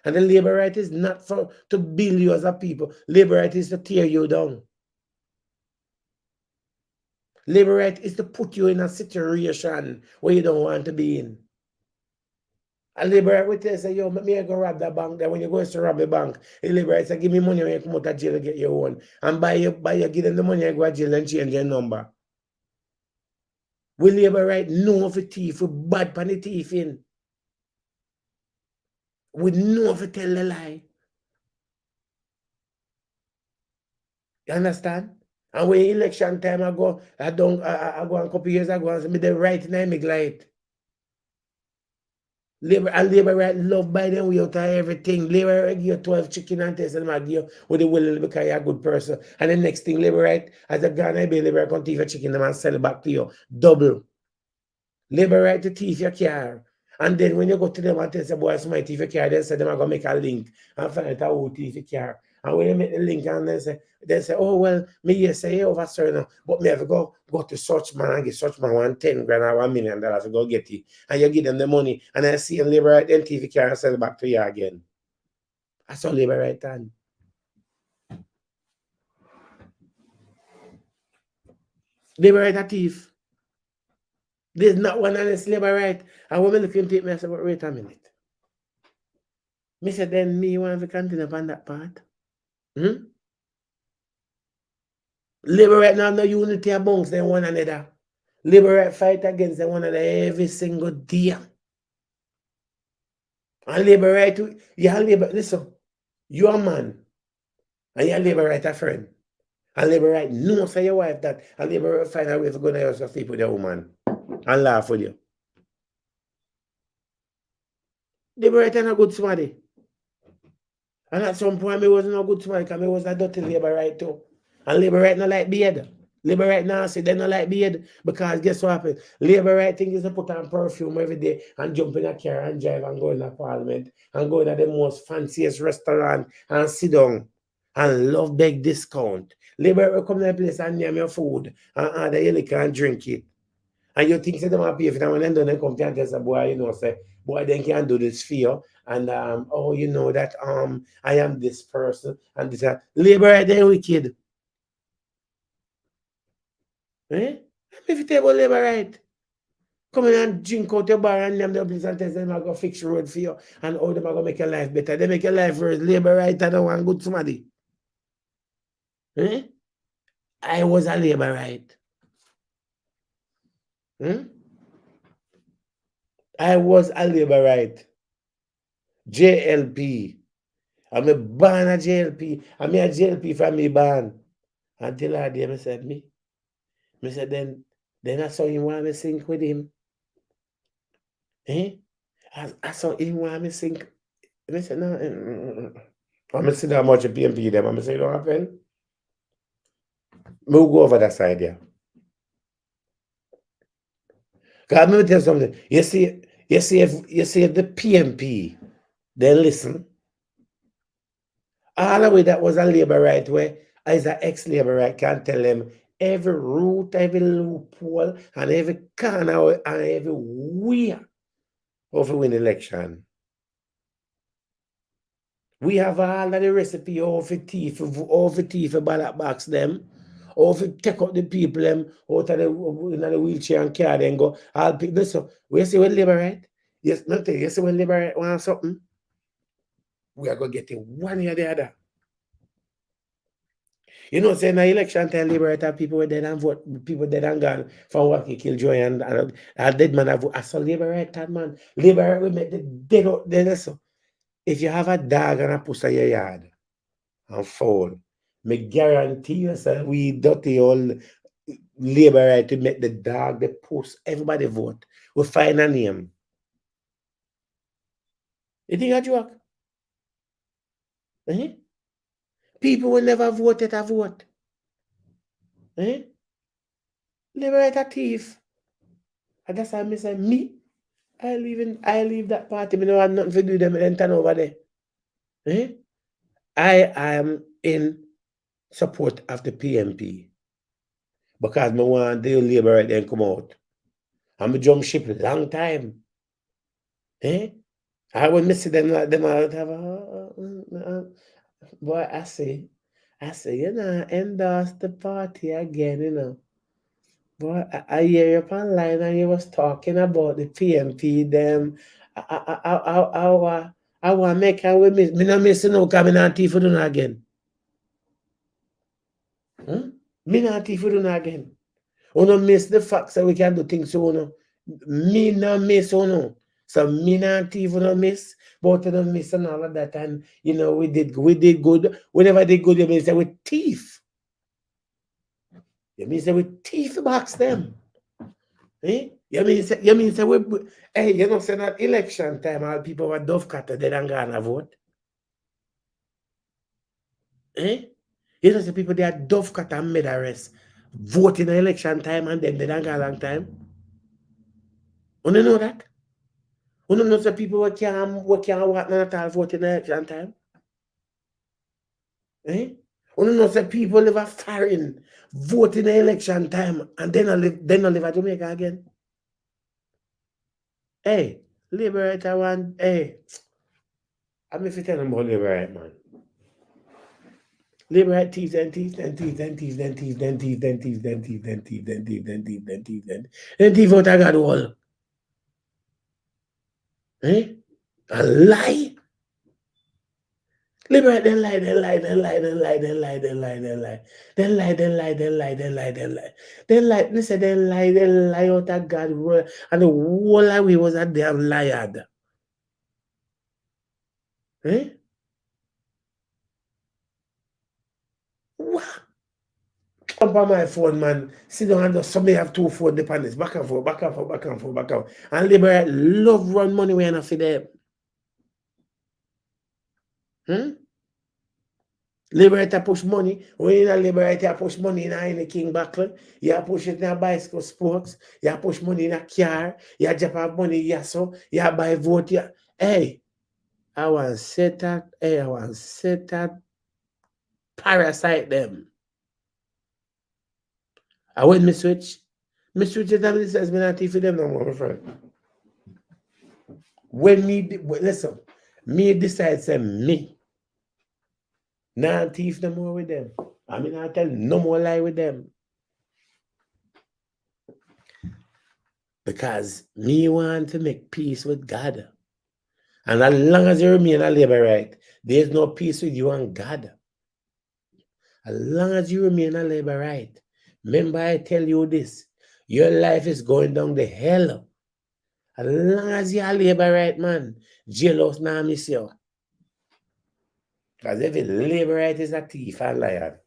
[SPEAKER 1] And the Labour Right is not for to build you as a people. Labour Right is to tear you down. Labour Right is to put you in a situation where you don't want to be in. And Labour Right will tell you, say, yo, me go rob the bank. Then when you go to rob the bank, the Labour Right say, give me money when you come out of jail to get your own. And buy you, give them the money and go to jail and change your number. We Labour Right know of a thief, we bad pan the thief in. We know if you tell the lie. You understand? And when election time I go a couple years ago and say me the right in my light. Labour Right love by them way out of everything. Labour Right give you 12 chicken and test them give you with the will because you're a good person. And the next thing Labour Right, as a Ghana be Labour Right come thief your chicken them and sell it back to you. Double. Labour Right to thief your car. And then when you go to them and tell them, boy, somebody thief your car, they say them are going to make a link and find out who thief your car. And when they make the link and they say, oh, well, me you say, over certain, but me have to go to such man and get such man 110 grand or $1 million to go get it. And you give them the money. And I see them Labour Right, then thief your car and sell it back to you again. That's all Labour Right done. Labour Right a thief. There's not one honest Labour Right. And when I look into it, I say, wait a minute. Me said, then me want to continue upon that part. Labour Right now no unity amongst them one another. Labour Right fight against them one another every single day. And labor right, you have labor, listen, you're a man, and you have labor right a friend. And labor right no say your wife that, and labor right find a way to go to your house to sleep with your woman and laugh with you. Labor right ain't a good somebody. And at some point, me wasn't a good somebody because me was a dirty labor right too. And labor right not like beard. Labor right now say they not like beard because guess what happened? Labor right thing is to put on perfume every day and jump in a car and drive and go in the parliament and go to the most fanciest restaurant and sit down and love big discount. Labor right come to the place and name your food and order your liquor and drink it. And you think say them happy if when them done they come to and tell say, boy, say, boy, then can do this for you. And oh, you know that I am this person and this labor right there wicked. Eh? If you tell about labor right, come in and drink out your bar and them the place and tell them I go fix road for you and how them are gonna make your life better. They make your life worse. Labor right and one good somebody. Eh? I was a labor right. Hmm? I was a labor right. JLP. I'm a born a JLP. I'm a JLP from me born. Until that day, I said, me said, then I saw him want me sink with him. Eh? I saw him want me sink. I said, no, I'm see how much PMP them. I'm say, it don't happen. We'll go over that side, yeah. Because let me tell you something. You see, if the PMP, then listen, all the way that was a labor right way, as an ex-labor right can tell them every route, every loophole, and every corner and every way of win election. We have all of the recipe of the thief, ballot box them, or if you take out the people them out of the in the wheelchair and car then go all people. So we see when labor right? Yes, nothing. You see when labor right want something, we are gonna get it one year or the other. You know, say in the election time, Liberator people were dead and vote, people dead and gone for what he killed Joy and a dead man. I saw Liberator, man. Liberator will make the dead out there. So if you have a dog and a pussy in your yard and fall, me guarantee you, sir, we dirty old Liberator to make the dog, the puss, everybody vote. We find a name. You think I joke? Eh? People will never vote at a vote. Eh? Liberator thief. And that's why I say, I leave that party. I don't have nothing to do with them and turn over there. Eh? I am in support of the PMP because I want the labor right then come out. I'm a jump ship long time. Eh? I will miss them like them out have boy, I say, endorse the party again, Boy, I hear you up online and you was talking about the PMP them. I want to make her with me. Me not miss no because me not thief for doing again. Me not thief for doing again. Uno miss the fact that we can do things so uno. Me not miss uno. So me not thief uno miss. But uno miss and all of that. And we did good. We never did good, you mean say we thief. You mean say we thief box them. Eh? You mean say we hey, say that election time all people were dove cutter they don't gonna vote. Eh? You know say people they are dove cutter and made arrest vote in election time and then they don't go a long time. You know that? You know say people we can't what not at all vote in election time. Eh? You know say people live a foreign vote in election time and then not live at Jamaica again. Hey, Liberator one, hey. I'm if you tell them about Liberator, man. Liberate thieves and thieves and thieves and thieves and thieves and thieves and thieves and thieves and thieves and thieves and thieves and thieves and thieves out I got all. Eh? A lie? Liberate then lie, then lie, then lie, then lie, then lie, then lie, then lie. Then lie, then lie, then lie, then lie, then lie. Then lie, listen, then lie out of God. And the whole of we was a damn liar. Eh? What? Jump on my phone, man. Sit down and just somebody have 2 phone dependents. Back and forth, back and forth, back and forth, back and forth. And liberate love run money when I feed them. Liberator push money. When you liberator push money in a king buckle, you push it in a bicycle sports, you push money in a car, you drop off money, you buy vote. Hey, I want to set that parasite them. And when me switch it and this has been a thief for them no more, my friend. When listen, me decide say me. Nah thief no more with them. I mean I tell no more lie with them. Because me want to make peace with God. And as long as you remain a Labourite, there's no peace with you and God. As long as you remain a Labourite, remember I tell you this, your life is going down the hell. As long as you're a Labourite, man, jailhouse now miss you. Because every Labourite is a thief and liar.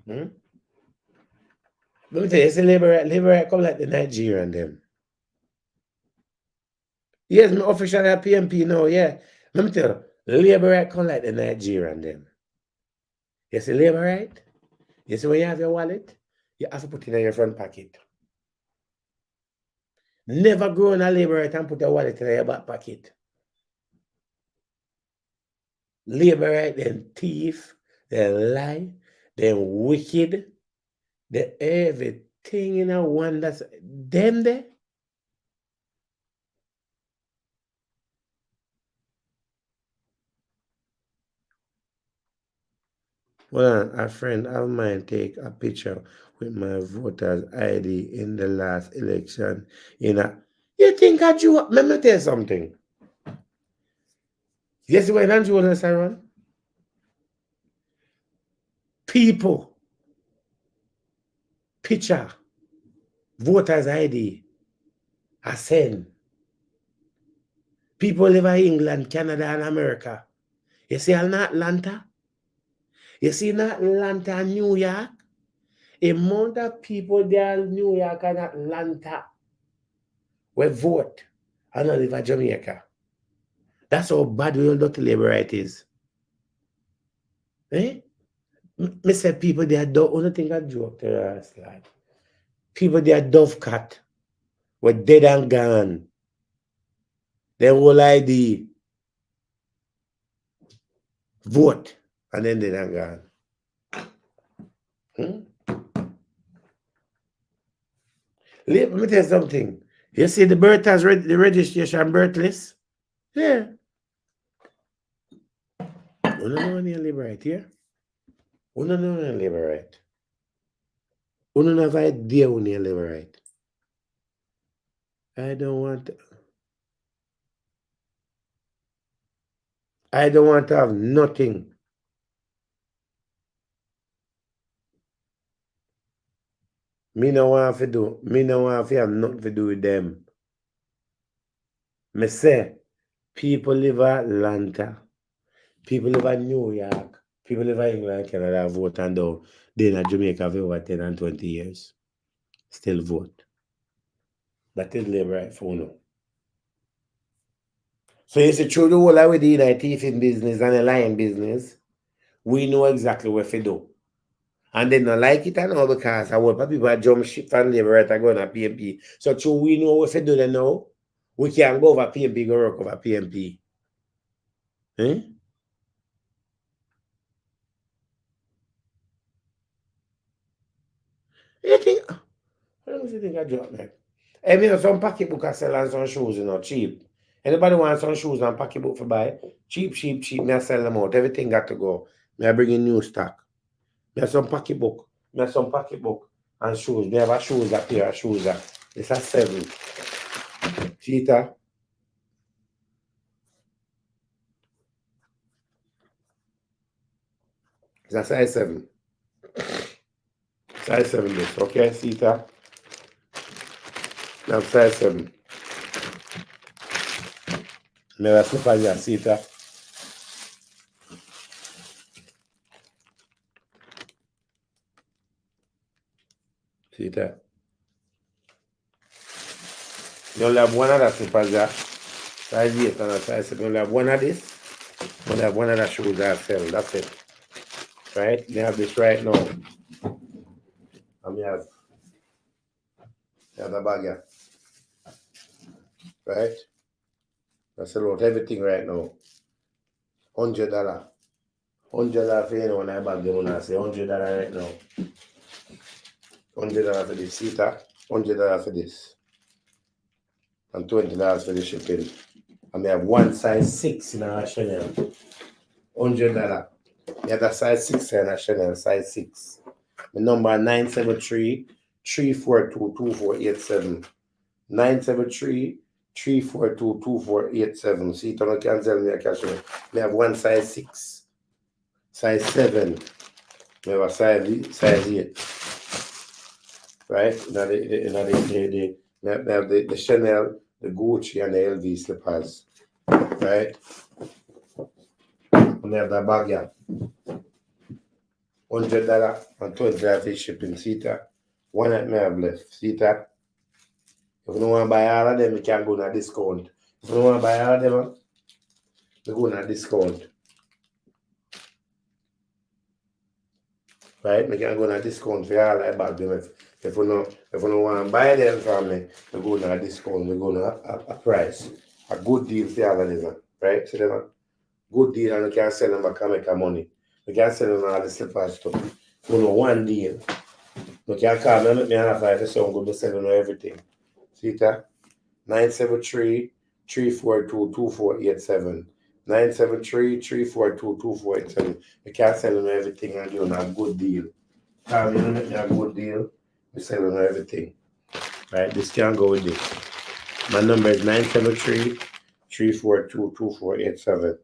[SPEAKER 1] Let me tell you, it's a Labourite come like the Nigerian them. Yes, me officially a PMP now, yeah. Let me tell you, Labourite come like the Nigerian them. You see Labourite? You see when you have your wallet, you have to put it in your front pocket. Never go in a Labourite and put a wallet in your back pocket. Labourite, them thief, they lie, they wicked, they everything in a one that's them there. Well, a friend of mine take a picture with my voter's ID in the last election. You think I drew up? Let me tell you something. Yes, when I drew this around, people, picture, voter's ID, I send. People live in England, Canada, and America. You see in Atlanta? You see in Atlanta and New York? The amount of people there in New York and Atlanta will vote and not live in Jamaica. That's how bad we all to Labourite is. Eh? Me say people they are only think I joke terrorist lad. People they are dove cat. We're dead and gone. Their whole ID. Vote. And then dead and gone. Let me tell you something. You see the birth has the registration birth list? Yeah. You don't know any Labourite here? You don't know any Labourite. You don't have idea when you Labourite. I don't want to have nothing. Me no want to do. Me no want to have nothing to do with them. Me say, people live in Atlanta. People live in New York. People live in England, Canada, vote and down. They in Jamaica for over 10 and 20 years. Still vote. That is Labourite for you. So you see, through the whole of the thieving business and the lying business, we know exactly what to do. And they don't like it and all because I want people jump ship and Labourite are going to PMP. So through we know what to do then now, we can go over PMP, go work over PMP. Eh? You think, how long do you think I drop that? I mean, some pocketbook I sell and some shoes, cheap. Anybody want some shoes and pocketbook for buy? Cheap. Me I sell them out. Everything got to go. Me I bring in new stock. Me have some pocketbook. And shoes. Me have a shoes, a pair of shoes. It's a 7. Cheetah. It's a size 7. Size 7 this, okay, Sita? Now size 7. Me la slippers ya, see that? See that? You only have one of that slippers there. Size 8 and a size 7. You only have one of this. You only have one of that shoes that sell. That's it. Right? You have this right now. And you have the bag here. Right? I sell out everything right now. $100. $100 for anyone I bag them when I say $100 right now. $100 for this seater, $100 for this, and $20 for the shipping. And we have one size 6 in our Chanel. $100. Yeah, that size 6 in our Chanel, size 6. The number 973-342-2487. 973-342-2487. See, you can tell me a cash. We have one size 6, size 7. We have a size 8. Right? Now the Chanel, the Gucci, and the LV slippers. Right? And we have the bag here. $100 and $20 for shipping. See that? One that may have left. See that? If you don't want to buy all of them, you can go on a discount. If you don't want to buy all of them, you go on a discount. Right? We can go on a discount for all I bag them. If you don't want to buy them from me, we go on a discount, we go on a price. A good deal for all of them. Right? So them good deal and you can sell them back and make money. We can sell them all the slippers too. You know, one deal. You can call me and make me an offer if you sound good, to sell them everything. See that? 973-342-2487. 973-342-2487. We can sell them everything and give them a good deal. Call me and make me a good deal. We sell them everything. Right? This can go with this. My number is 973-342-2487.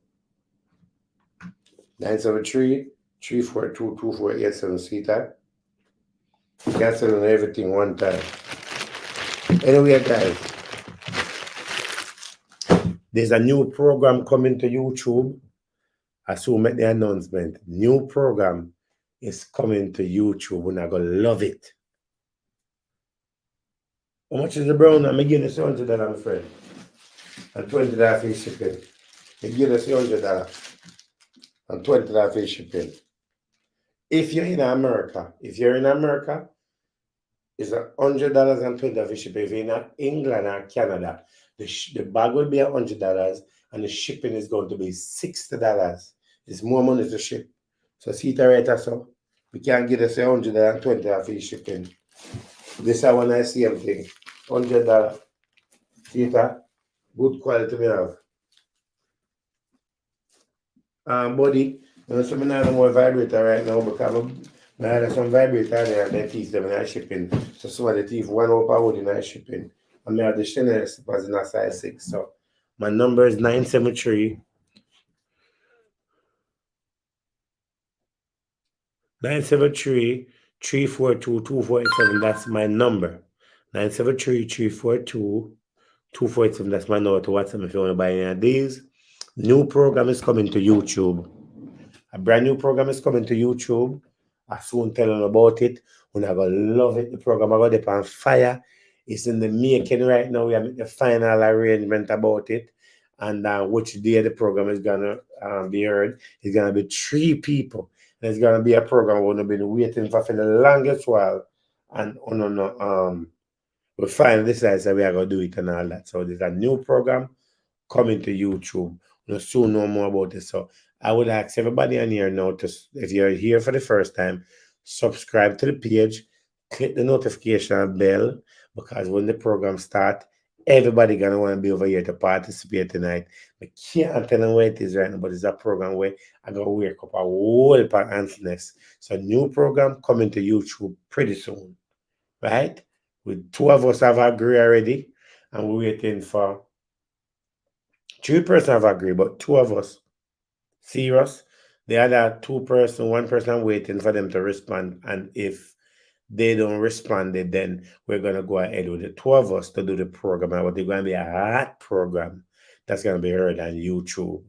[SPEAKER 1] 973-342-2487. See that? You can sell them everything one time. Anyway, guys, there's a new program coming to YouTube. I soon make the announcement. New program is coming to YouTube and I'm going to love it. How much is the brown? I'm going to give this $100, my friend. And $20 for shipping. I give this $100 and $20 for shipping. If you're in America, it's $100 and $20 for shipping. If you're in England or Canada, the bag will be $100 and the shipping is going to be $60. It's more money to ship. So see it right so. We can't get us $100 and $20 for shipping. This is one I see everything. $100. See that? Good quality we have. Buddy, you know, so I have more vibrator right now because I had some vibrator there and they teeth them in shipping. So some of the teeth one up I would in shipping. And I have the Chanel slippers in a size 6. So my number is 973 342-2487. That's my number. 973-342-2487. That's my number to WhatsApp if you want to buy any of these. New program is coming to YouTube. A brand new program is coming to YouTube. I soon tell them about it. We're going to love it. The program is going to be on fire. It's in the making right now. We are making the final arrangement about it. And which day the program is going to be heard. It's going to be 3 people. And it's going to be a program we're going to be waiting for the longest while. And we finally decided that we are going to do it and all that. So there's a new program coming to YouTube. We'll soon know more about it. So I would ask everybody on here now to, if you're here for the first time, subscribe to the page, click the notification bell, because when the program starts, everybody gonna want to be over here to participate tonight. I can't tell them where it is right now, but it's a program where I'm gonna wake up a whole heap of answers. So new program coming to YouTube pretty soon. Right? With 2 of us have agreed already, and we're waiting for 3 persons have agreed, but 2 of us serious. The other 1 person waiting for them to respond. And if they don't respond, then we're gonna go ahead with the 2 of us to do the program. And it's going to be a hot program. that's gonna be heard on YouTube,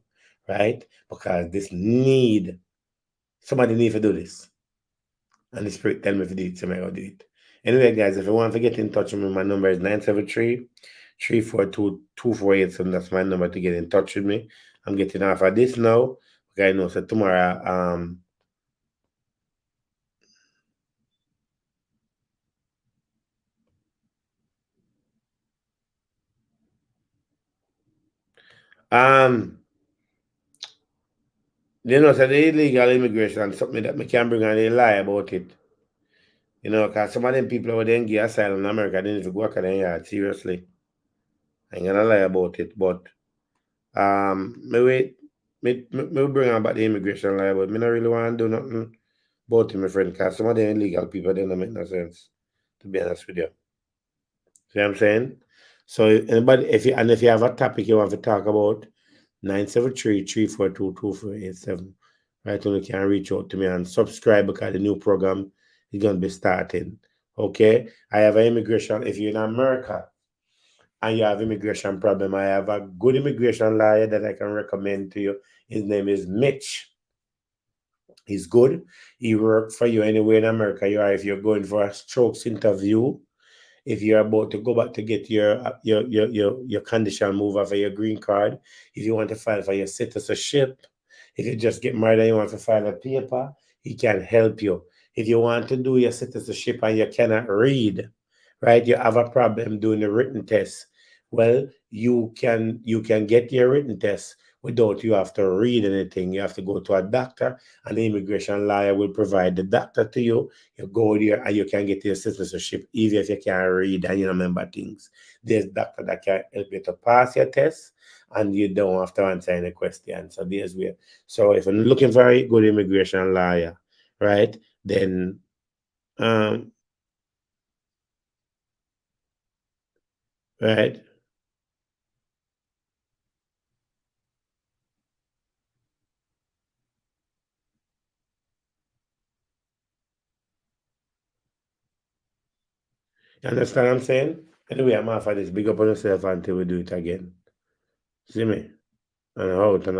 [SPEAKER 1] right? Because somebody need to do this. And the spirit tell me to do it, so I go do it. Anyway, guys, if you want to get in touch with me, my number is 973-342-2487. That's my number to get in touch with me. I'm getting off of this now. Okay, I know so tomorrow um so the illegal immigration something that me can bring on a lie about it. Because some of them people who then get asylum in America, they need to go back in the yard, seriously. I ain't gonna lie about it, but me wait, me bring on back the immigration lie, but me not really want to do nothing about it, my friend, because some of them illegal people, they don't make no sense, to be honest with you. See what I'm saying? So anybody, if you have a topic you want to talk about, 973-342-2487. Right, so you can reach out to me and subscribe because the new program is going to be starting. Okay, I have an immigration. If you're in America and you have immigration problem, I have a good immigration lawyer that I can recommend to you. His name is Mitch. He's good. He worked for you anywhere in America you are. If you're going for a strokes interview, if you're about to go back to get your conditional mover for your green card, if you want to file for your citizenship, if you just get married and you want to file a paper, he can help you. If you want to do your citizenship and you cannot read, right? You have a problem doing the written test. Well, you can get your written test without you have to read anything. You have to go to a doctor, and the immigration lawyer will provide the doctor to you. You go there and you can get your citizenship even if you can't read and you remember things. There's doctor that can help you to pass your test and you don't have to answer any questions. So there's where. So if you're looking for a good immigration lawyer, right, then um right. You understand what I'm saying? Anyway, I'm off of this. Big up on yourself until we do it again. See me? And out and